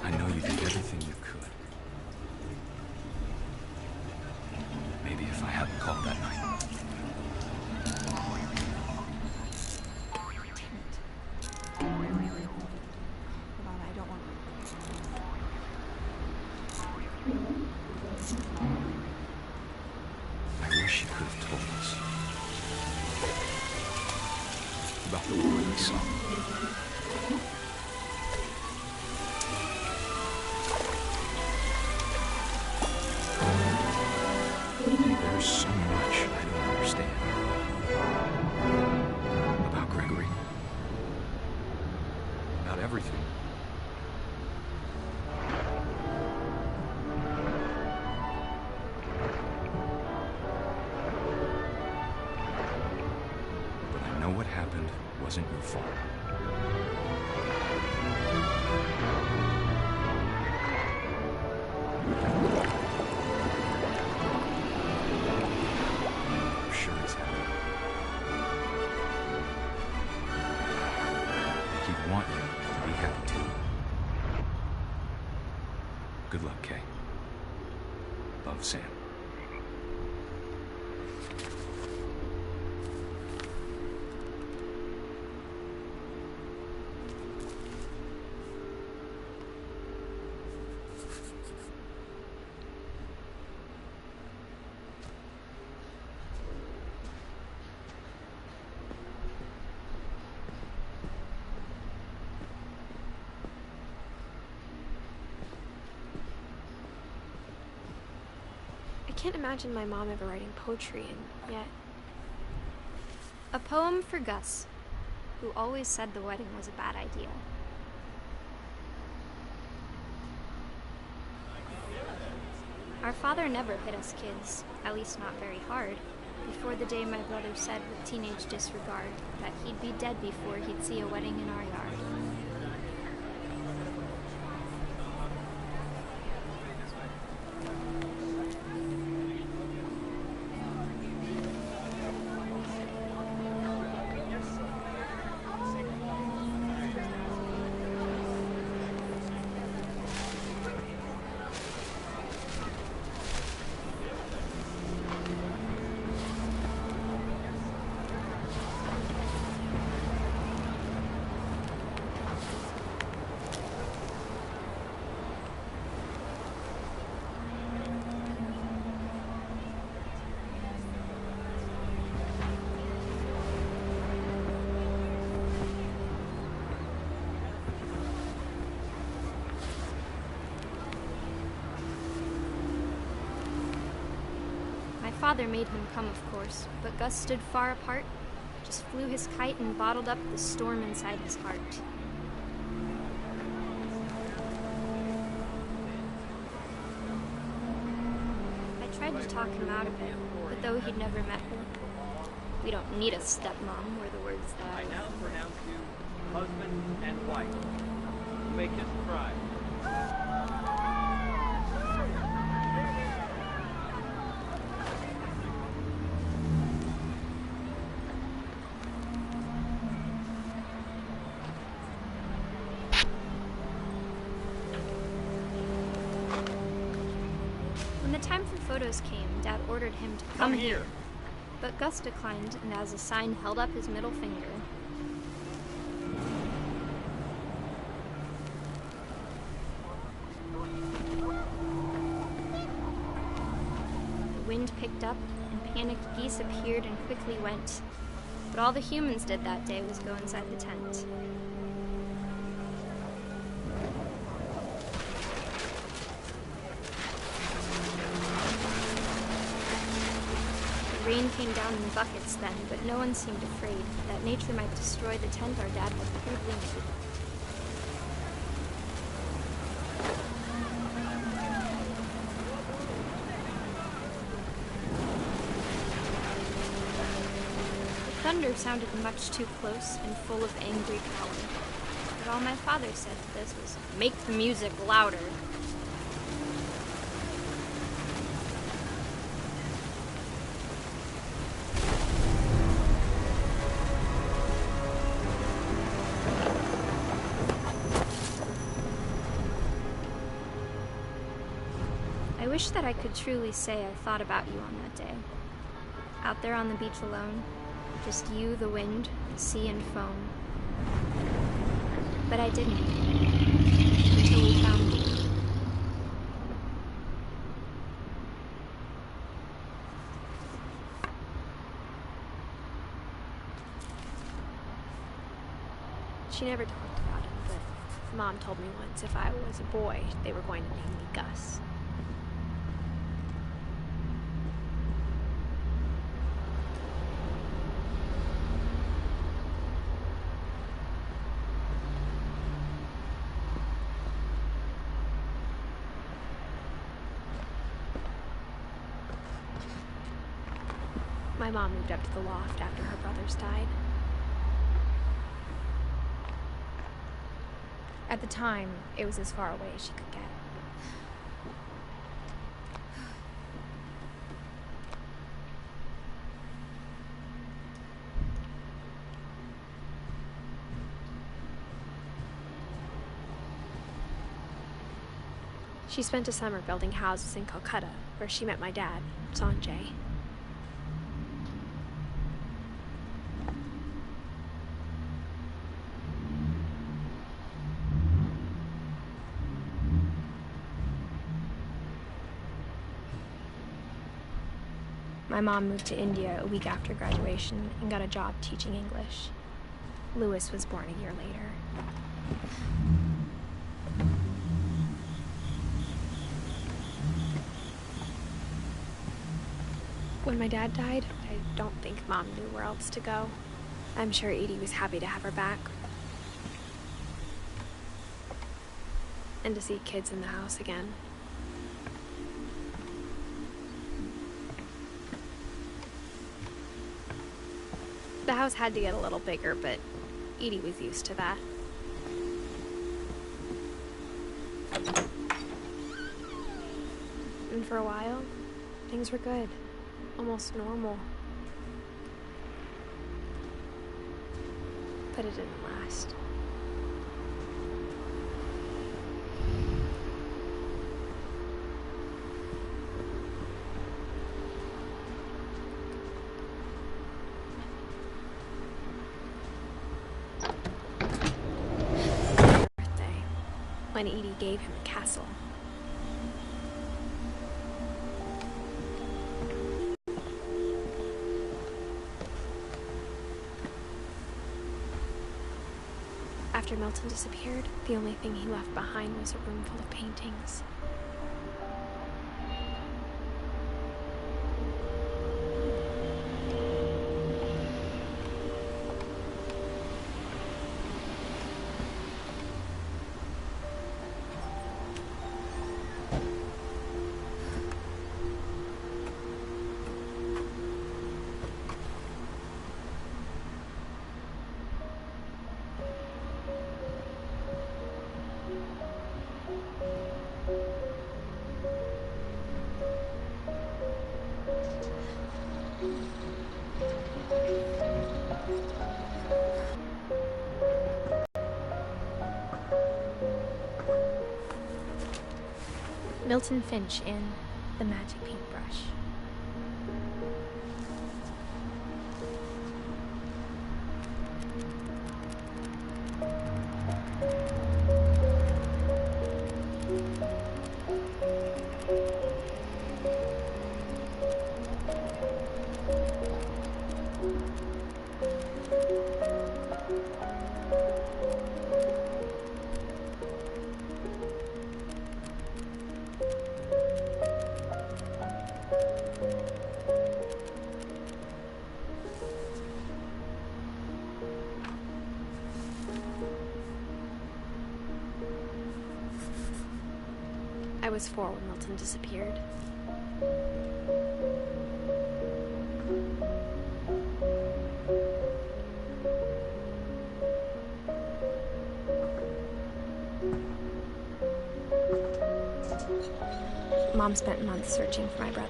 I know you did everything you could. Maybe if I hadn't called that night.
Hold on, I don't want
I wish you could have told us about the woman we saw. There's so much I don't understand about Gregory, about everything. But I know what happened wasn't your fault. Want you to be happy too. Good luck, Kay. Love, Sam.
I can't imagine my mom ever writing poetry, and yet...
A poem for Gus, who always said the wedding was a bad idea. Our father never hit us kids, at least not very hard, before the day my brother said with teenage disregard that he'd be dead before he'd see a wedding in our yard. Father made him come, of course, but Gus stood far apart, just flew his kite and bottled up the storm inside his heart. I tried to talk him out of it, but though he'd never met her, we don't need a stepmom were the words that
I now pronounce you husband and wife. Make him cry.
Photos came, Dad ordered him to come here. But Gus declined, and as a sign held up his middle finger. The wind picked up, and panicked geese appeared and quickly went. But all the humans did that day was go inside the tent. Rain came down in buckets then, but no one seemed afraid that nature might destroy the tent our dad had crudely made. The thunder sounded much too close and full of angry power. But all my father said to this was, "Make the music louder." I wish that I could truly say I thought about you on that day. Out there on the beach alone, just you, the wind, the sea, and foam. But I didn't, until we found you.
She never talked about him, but Mom told me once if I was a boy, they were going to name me Gus. My mom moved up to the loft after her brothers died. At the time, it was as far away as she could get. She spent a summer building houses in Calcutta, where she met my dad, Sanjay. My mom moved to India a week after graduation and got a job teaching English. Louis was born a year later. When my dad died, I don't think Mom knew where else to go. I'm sure Edie was happy to have her back. And to see kids in the house again. The house had to get a little bigger, but Edie was used to that. And for a while, things were good. Almost normal. But it didn't last. Birthday, when Edie gave him a castle. After Milton disappeared, the only thing he left behind was a room full of paintings. Milton Finch in The Magic Paintbrush. I was 4 when Milton disappeared. Mom spent months searching for my brother.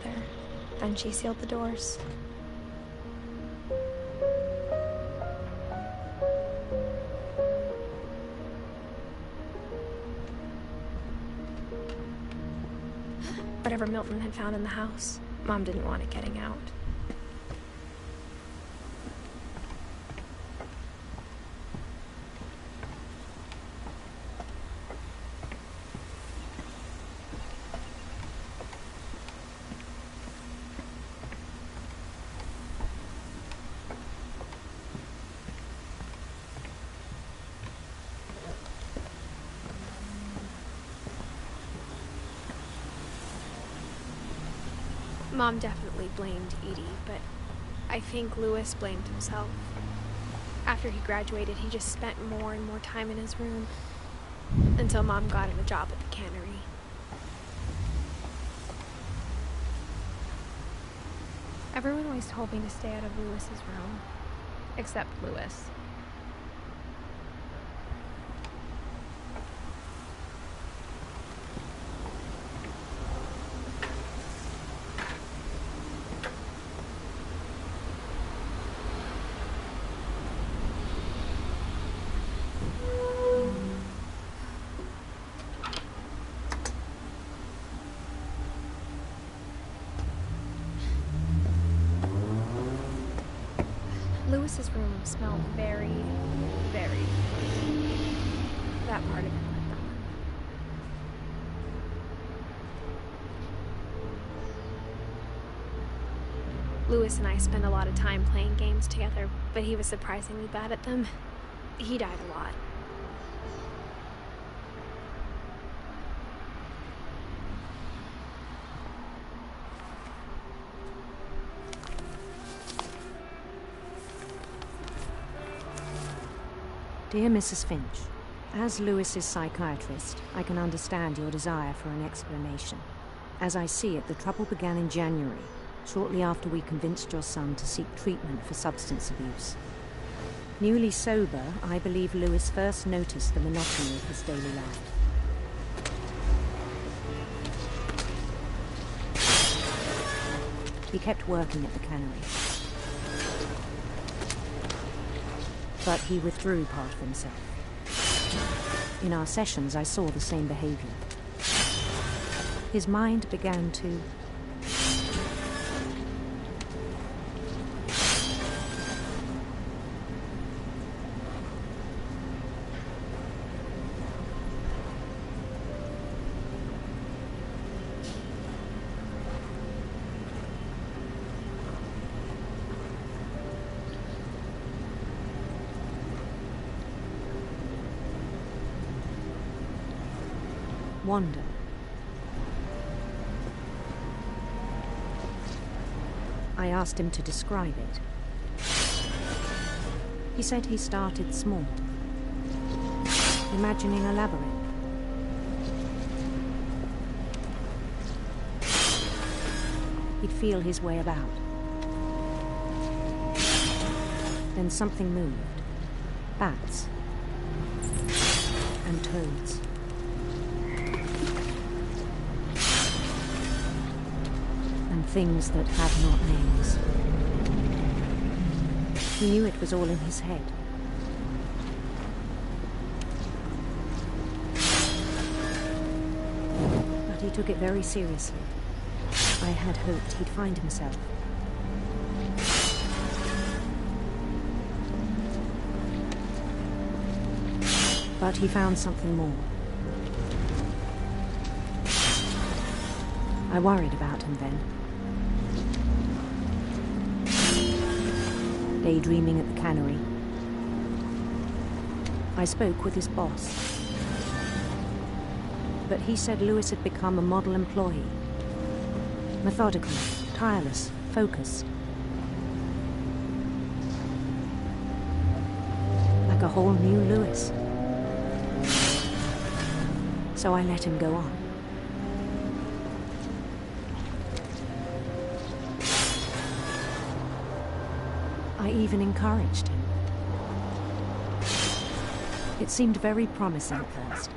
Then she sealed the doors. Whatever Milton had found in the house, Mom didn't want it getting out. Mom definitely blamed Edie, but I think Louis blamed himself. After he graduated, he just spent more and more time in his room, until Mom got him a job at the cannery. Everyone always told me to stay out of Louis's room, except Louis. Louis's room smelled very, very good. That part of it went wrong. Louis and I spent a lot of time playing games together, but he was surprisingly bad at them. He died a lot.
Dear Mrs. Finch, as Louis's psychiatrist, I can understand your desire for an explanation. As I see it, the trouble began in January. shortly after we convinced your son to seek treatment for substance abuse. Newly sober, I believe Lewis first noticed the monotony of his daily life. He kept working at the cannery. But he withdrew part of himself. In our sessions, I saw the same behavior. His mind began to... wander. I asked him to describe it. He said he started small, imagining a labyrinth. He'd feel his way about. Then something moved. Bats. And toads. And things that have not names. He knew it was all in his head. But he took it very seriously. I had hoped he'd find himself. But he found something more. I worried about him then. Daydreaming at the cannery. I spoke with his boss. But he said Lewis had become a model employee. Methodical, tireless, focused. Like a whole new Lewis. So I let him go on. I even encouraged him. It seemed very promising at first.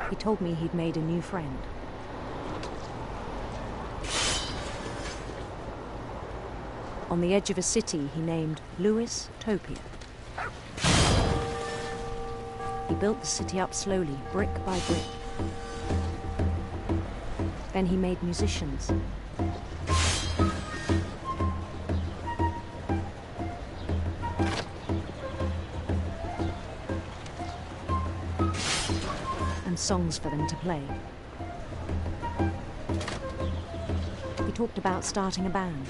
He told me he'd made a new friend. On the edge of a city he named Lewis Topia. He built the city up slowly, brick by brick. Then he made musicians. And songs for them to play. He talked about starting a band.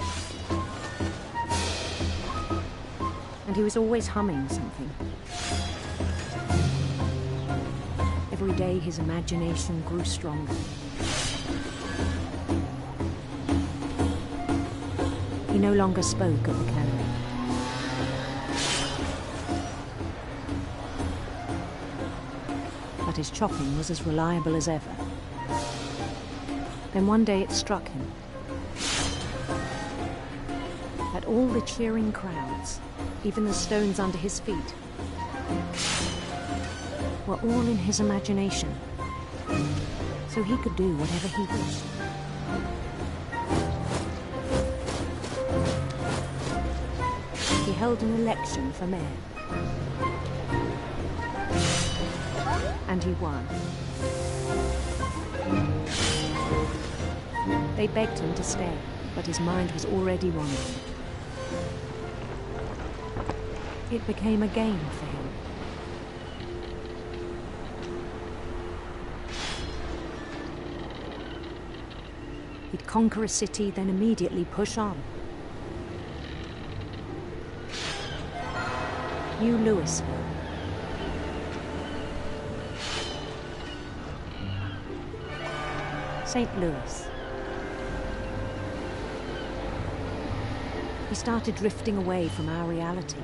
And he was always humming something. Every day his imagination grew stronger. He no longer spoke at the cannery. But his chopping was as reliable as ever. Then one day it struck him that all the cheering crowds, even the stones under his feet, were all in his imagination, so he could do whatever he wished. He held an election for mayor. And he won. They begged him to stay, but his mind was already wandering. It became a game for him. He'd conquer a city, then immediately push on. New Louisville. St. Louis. He started drifting away from our reality.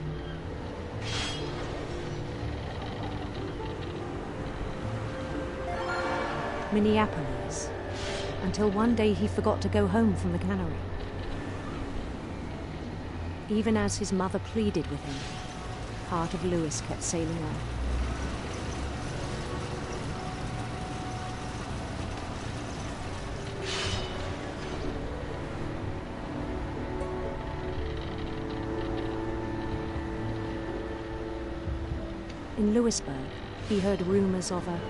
Minneapolis. until one day he forgot to go home from the cannery. Even as his mother pleaded with him, part of Louis kept sailing on. In Louisburg, he heard rumors of a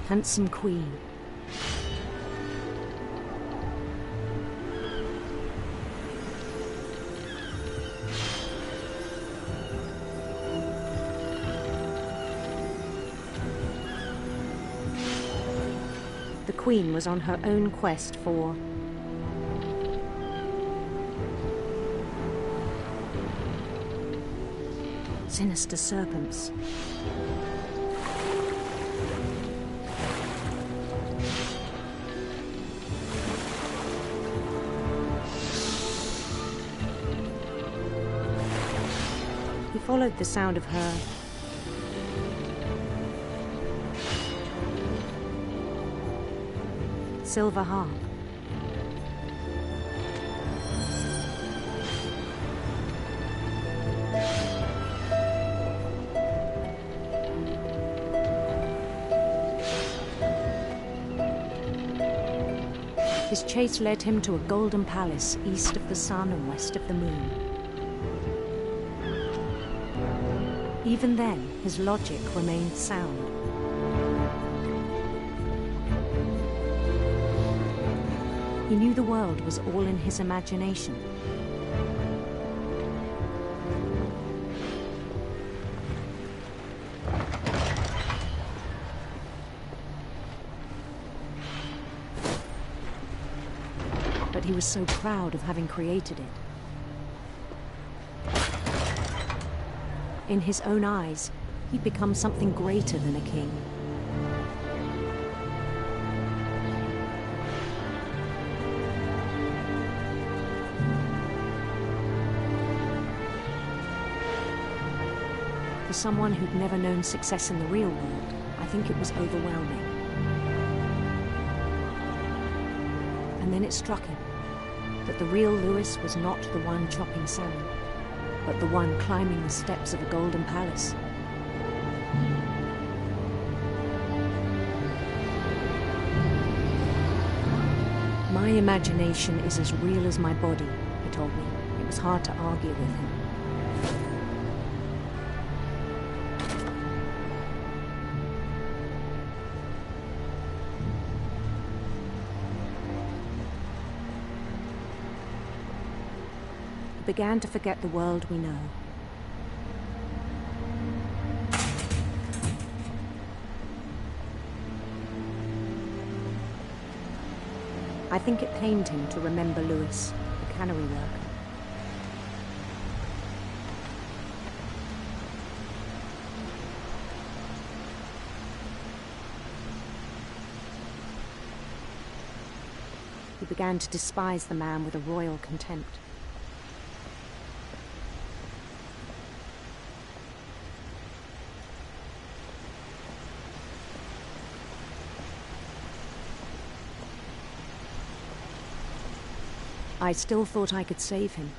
handsome queen. The queen was on her own quest for sinister serpents. He followed the sound of her silver harp. His chase led him to a golden palace east of the sun and west of the moon. Even then, his logic remained sound. He knew the world was all in his imagination. But he was so proud of having created it. In his own eyes, he'd become something greater than a king. For someone who'd never known success in the real world, I think it was overwhelming. And then it struck him that the real Louis was not the one chopping salmon, but the one climbing the steps of a golden palace. My imagination is as real as my body, he told me. It was hard to argue with him. Began to forget the world we know. I think it pained him to remember Louis, the cannery worker. He began to despise the man with a royal contempt. I still thought I could save him.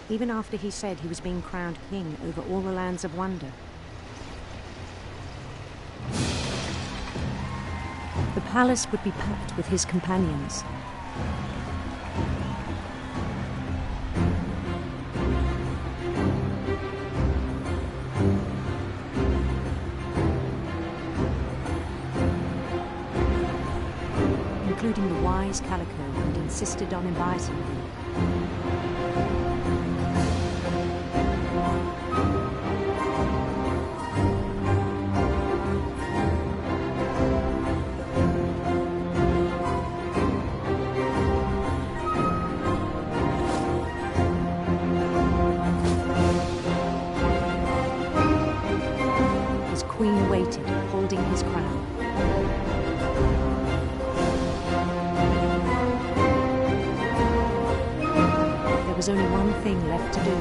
Even after he said he was being crowned king over all the lands of wonder. The palace would be packed with his companions. Including the wise Calico, and insisted on advising him. His queen waited, holding his crown. There was only one thing left to do.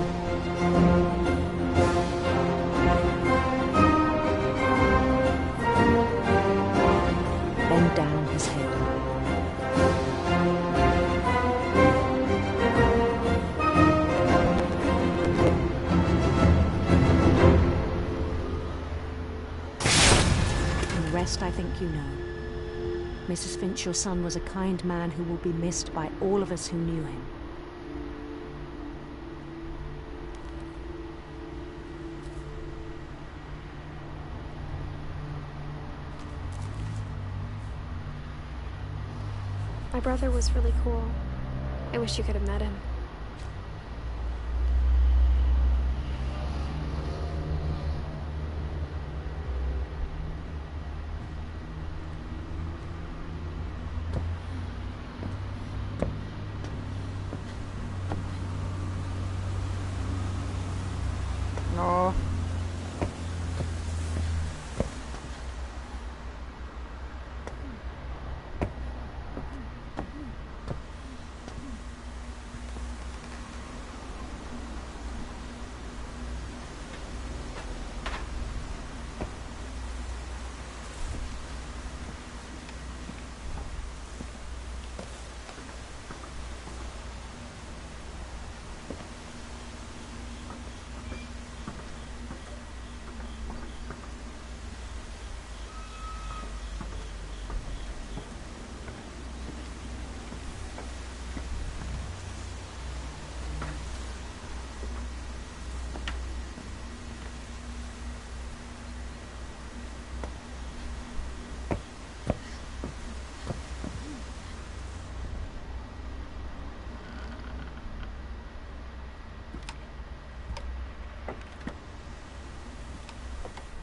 Bend down his head. And the rest I think you know. Mrs. Finch, your son was a kind man who will be missed by all of us who knew him.
My brother was really cool. I wish you could have met him.
No.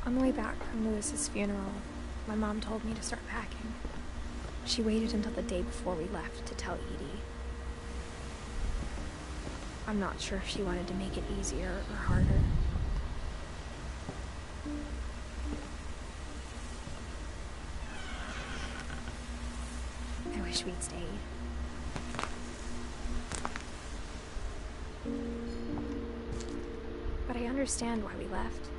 On the way back from Lewis's funeral, my mom told me to start packing. She waited until the day before we left to tell Edie. I'm not sure if she wanted to make it easier or harder. I wish we'd stayed. But I understand why we left.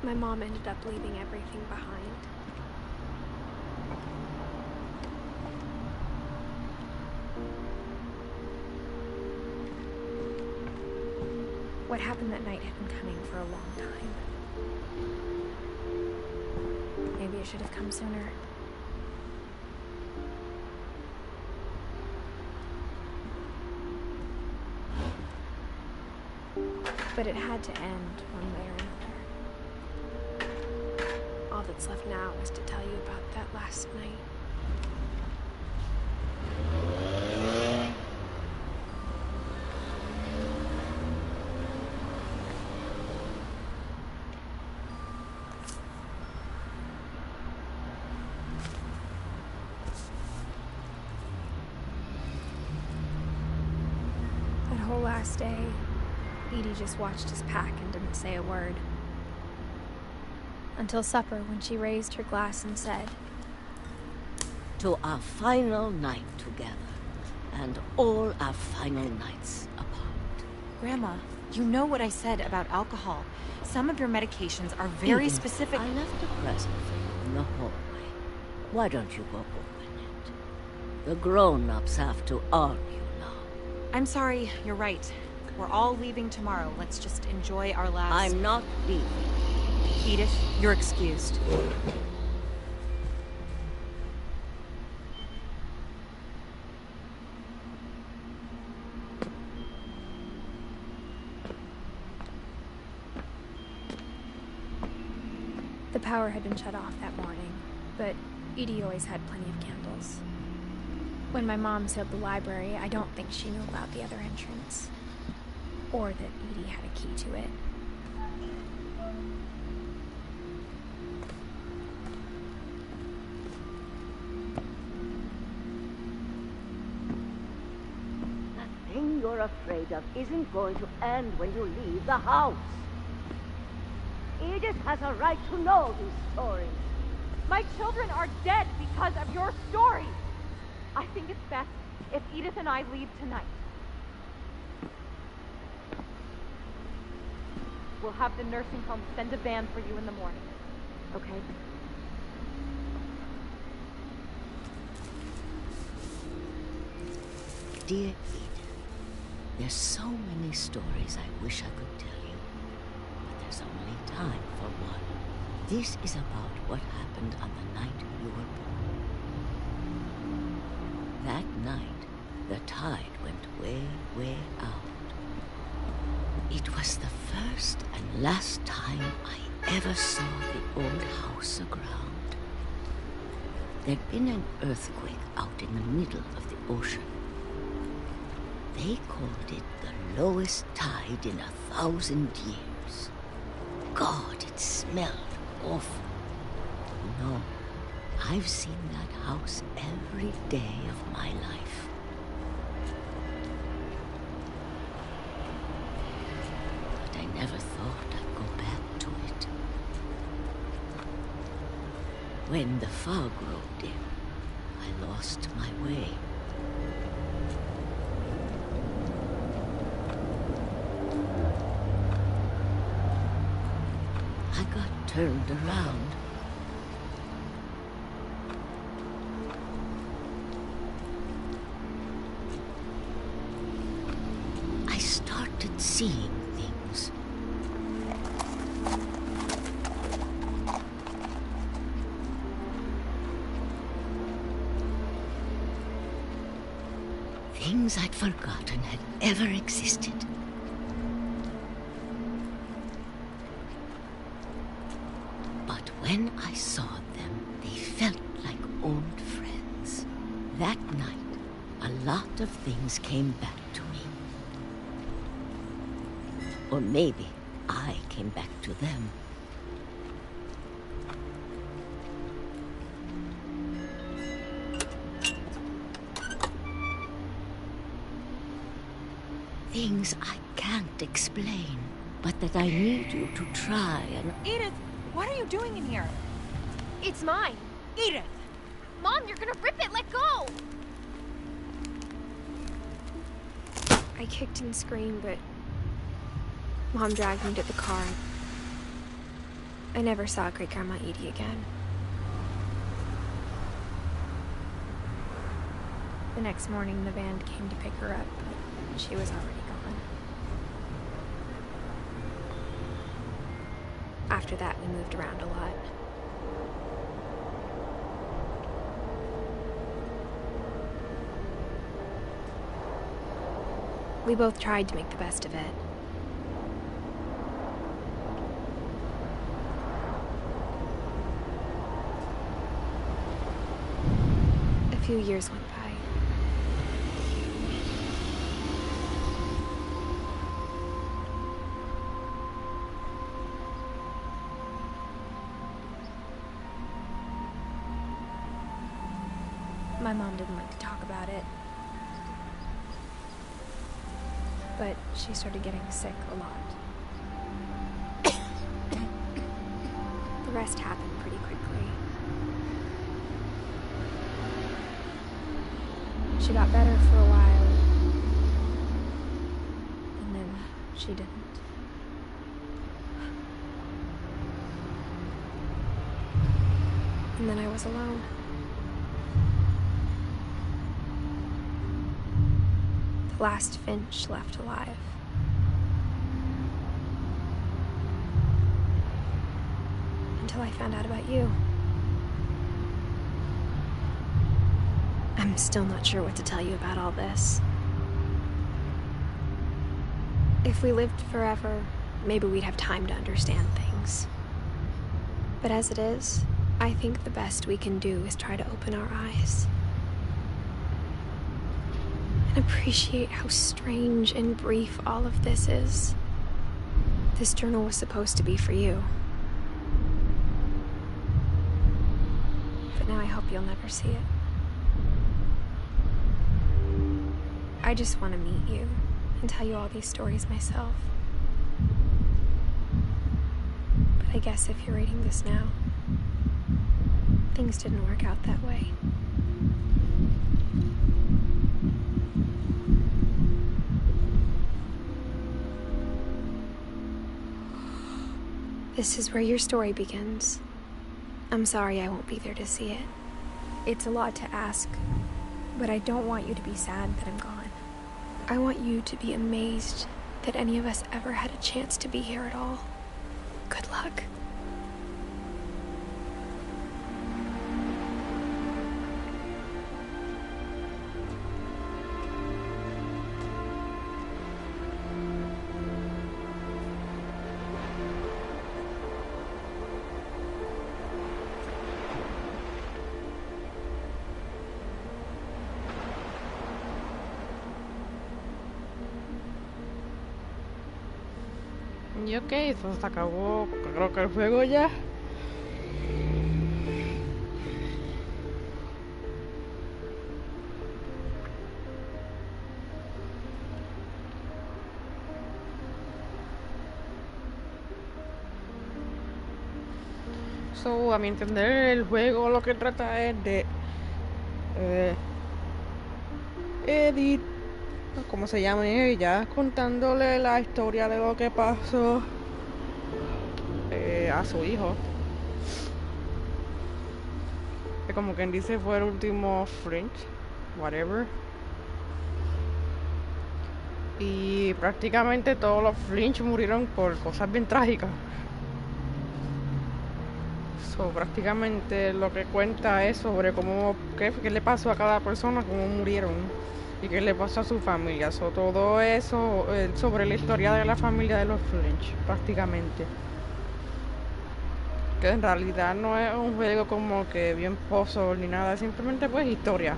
My mom ended up leaving everything behind. What happened that night had been coming for a long time. Maybe it should have come sooner. But it had to end one way or another. All that's left now is to tell you about that last night. That whole last day, Edie just watched us pack and didn't say a word. Until supper, when she raised her glass and said,
"To our final night together, and all our final nights apart."
Grandma, you know what I said about alcohol. Some of your medications are very
Edith,
specific.
I left a present for you in the hallway. Why don't you go open it? The grown-ups have to argue now.
I'm sorry, you're right. We're all leaving tomorrow. Let's just enjoy our last...
I'm not leaving.
Edith, you're excused.
The power had been shut off that morning, but Edie always had plenty of candles. When my mom sealed the library, I don't think she knew about the other entrance. Or that Edie had a key to it.
That thing you're you're afraid of isn't going to end when you leave the house. Edith has a right to know these stories.
My children are dead because of your story. I think it's best if Edith and I leave tonight. We'll have the nursing home send a van for you in the morning. Okay?
Dear Edith, there's so many stories I wish I could tell you, but there's only time for one. This is about what happened on the night you were born. That night, the tide went way, way out. It was the first and last time I ever saw the old house aground. There'd been an earthquake out in the middle of the ocean. They called it the lowest tide in 1,000 years. God, it smelled awful. No, I've seen that house every day of my life. But I never thought I'd go back to it. When the fog rolled in, I lost my way. I got turned around. I started seeing things. Things I'd forgotten had ever existed. But when I saw them, they felt like old friends. That night, a lot of things came back to me. Or maybe I came back to them. Things I can't explain, but that I need you to try and...
Edith, what are you doing in here?
It's mine.
Edith!
Mom, you're gonna rip it. Let go.
I kicked and screamed, but Mom dragged me to the car. I never saw Great-Grandma Edie again. The next morning, the van came to pick her up, but she was already gone. After that, we moved around a lot. We both tried to make the best of it. A few years went by. My mom didn't like to talk about it. But she started getting sick a lot. The rest happened pretty quickly. She got better for a while, and then she didn't. And then I was alone. The last Finch left alive. Until I found out about you. I'm still not sure what to tell you about all this. If we lived forever, maybe we'd have time to understand things. But as it is, I think the best we can do is try to open our eyes. And appreciate how strange and brief all of this is. This journal was supposed to be for you. But now I hope you'll never see it. I just want to meet you and tell you all these stories myself. But I guess if you're reading this now, things didn't work out that way. This is where your story begins. I'm sorry I won't be there to see it. It's a lot to ask, but I don't want you to be sad that I'm gone. I want you to be amazed that any of us ever had a chance to be here at all. Good luck.
Y ok, eso se acabó, creo que el juego ya. So, a mi entender, el juego lo que trata es de Edith, como se llama ella, contándole la historia de lo que pasó a su hijo, que como quien dice fue el último French, whatever, y prácticamente todos los Flinch murieron por cosas bien trágicas. So, prácticamente lo que cuenta es sobre cómo qué le pasó a cada persona, cómo murieron y qué le pasó a su familia. So, todo eso sobre la historia de la familia de los Finch, prácticamente. Que en realidad no es un juego como que bien puzzle ni nada, simplemente pues historia.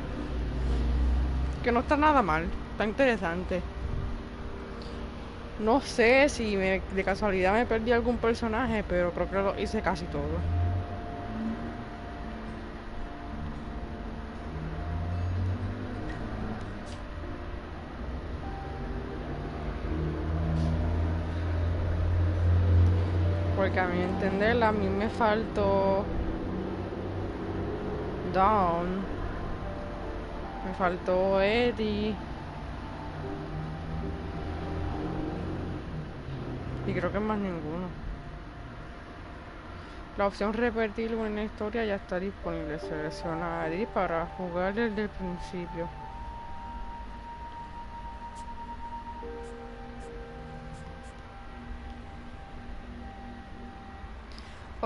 Que no está nada mal, está interesante. No sé si de casualidad me perdí algún personaje, pero creo que lo hice casi todo. Porque a mi entender, a mí me faltó Dawn, me faltó Eddie y creo que más ninguno. La opción repetir una historia ya está disponible. Selecciona a Eddie para jugar desde el principio.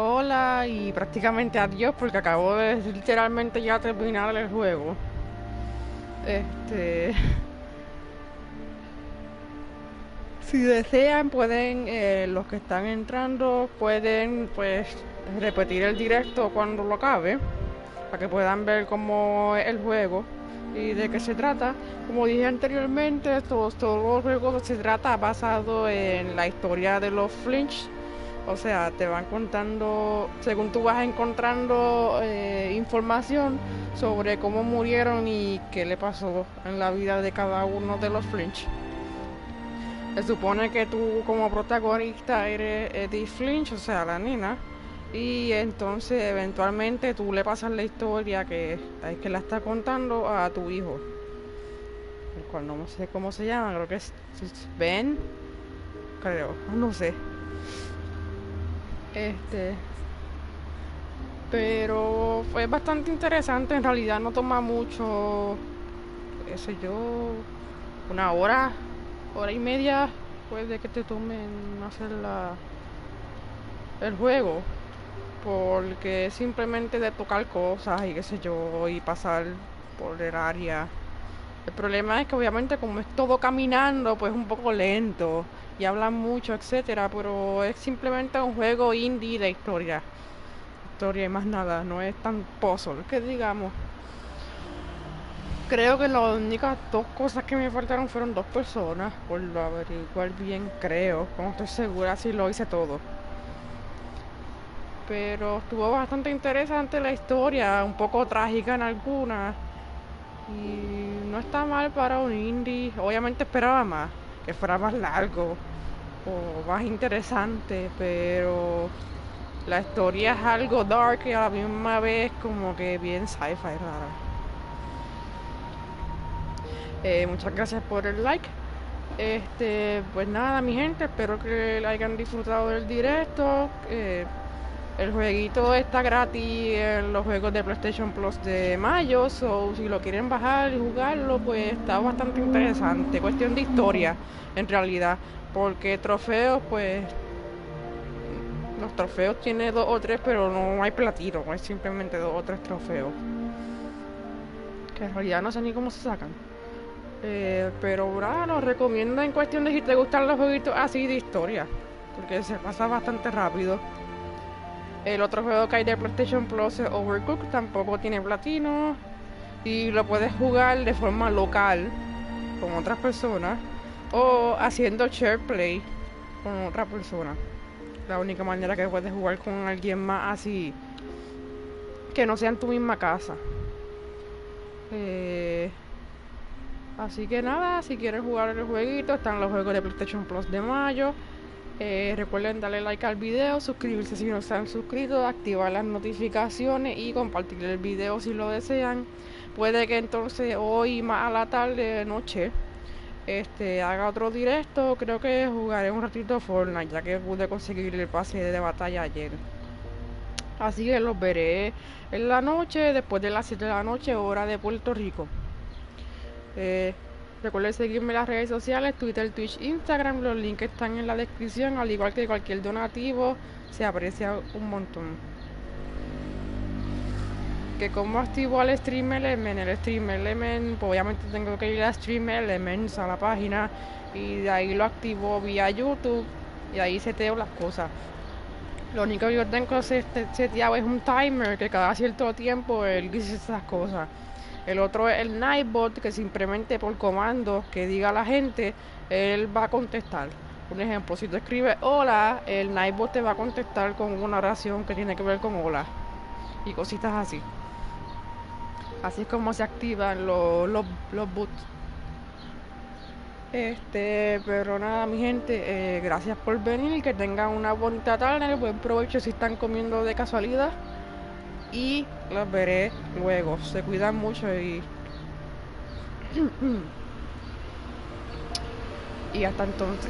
Hola y prácticamente adiós porque acabo de literalmente ya terminar el juego. Si desean pueden, los que están entrando pueden pues repetir el directo cuando lo acabe, para que puedan ver cómo es el juego y de qué se trata. Como dije anteriormente, todos los juegos se trata basado en la historia de los Flinch. O sea, te van contando, según tú vas encontrando información sobre cómo murieron y qué le pasó en la vida de cada uno de los Flinch. Se supone que tú como protagonista eres Edith Finch, o sea, la nena. Y entonces eventualmente tú le pasas la historia que la está contando a tu hijo. El cual no sé cómo se llama, creo que es Ben. Creo, no sé. Pero fue bastante interesante, en realidad no toma mucho, qué sé yo, una hora y media puede que te tomen hacer el juego, porque es simplemente de tocar cosas y qué sé yo, y pasar por el área. El problema es que obviamente como es todo caminando, pues es un poco lento y hablan mucho, etcétera, pero es simplemente un juego indie de historia y más nada, no es tan puzzle que digamos. Creo que las únicas dos cosas que me faltaron fueron dos personas, por lo averiguar bien, creo, como estoy segura si lo hice todo. Pero estuvo bastante interesante la historia, un poco trágica en algunas. Y no está mal para un indie. Obviamente esperaba más. que fuera más largo o más interesante, pero la historia es algo dark y a la misma vez como que bien sci-fi rara. Muchas gracias por el like. Pues nada, mi gente, espero que hayan disfrutado del directo. El jueguito está gratis en los juegos de PlayStation Plus de Mayo, so si lo quieren bajar y jugarlo, pues está bastante interesante. Cuestión de historia, en realidad, porque trofeos, pues los trofeos tiene 2 o 3, pero no hay platino, es simplemente 2 o 3 trofeos, que en realidad no sé ni cómo se sacan. Pero nada, los recomiendo en cuestión de si te gustan los jueguitos así de historia, porque se pasa bastante rápido. El otro juego que hay de PlayStation Plus es Overcooked, tampoco tiene platino y lo puedes jugar de forma local con otras personas o haciendo share play con otra persona. La única manera que puedes jugar con alguien más así que no sea en tu misma casa. Así que nada, si quieres jugar el jueguito, están los juegos de PlayStation Plus de Mayo. Recuerden darle like al video, suscribirse si no se han suscrito, activar las notificaciones y compartir el video si lo desean. Puede que entonces hoy más a la tarde, noche, haga otro directo. Creo que jugaré un ratito Fortnite, ya que pude conseguir el pase de batalla ayer. Así que los veré en la noche, después de las 7 de la noche, hora de Puerto Rico. Recuerden seguirme en las redes sociales, Twitter, Twitch, Instagram. Los links están en la descripción, al igual que cualquier donativo, se aprecia un montón. Que como activo al Stream Element, el Stream Element, pues obviamente tengo que ir a Stream Elements, a la página, y de ahí lo activo vía YouTube, y ahí seteo las cosas. Lo único que yo tengo seteado es un timer, que cada cierto tiempo él dice esas cosas. El otro es el Nightbot, que simplemente por comando que diga a la gente, él va a contestar. Un ejemplo, si tú escribes hola, el Nightbot te va a contestar con una oración que tiene que ver con hola y cositas así. Así es como se activan los bots. Pero nada, mi gente, gracias por venir y que tengan una bonita tarde, buen provecho si están comiendo de casualidad. Y los veré luego. Se cuidan mucho y y hasta entonces.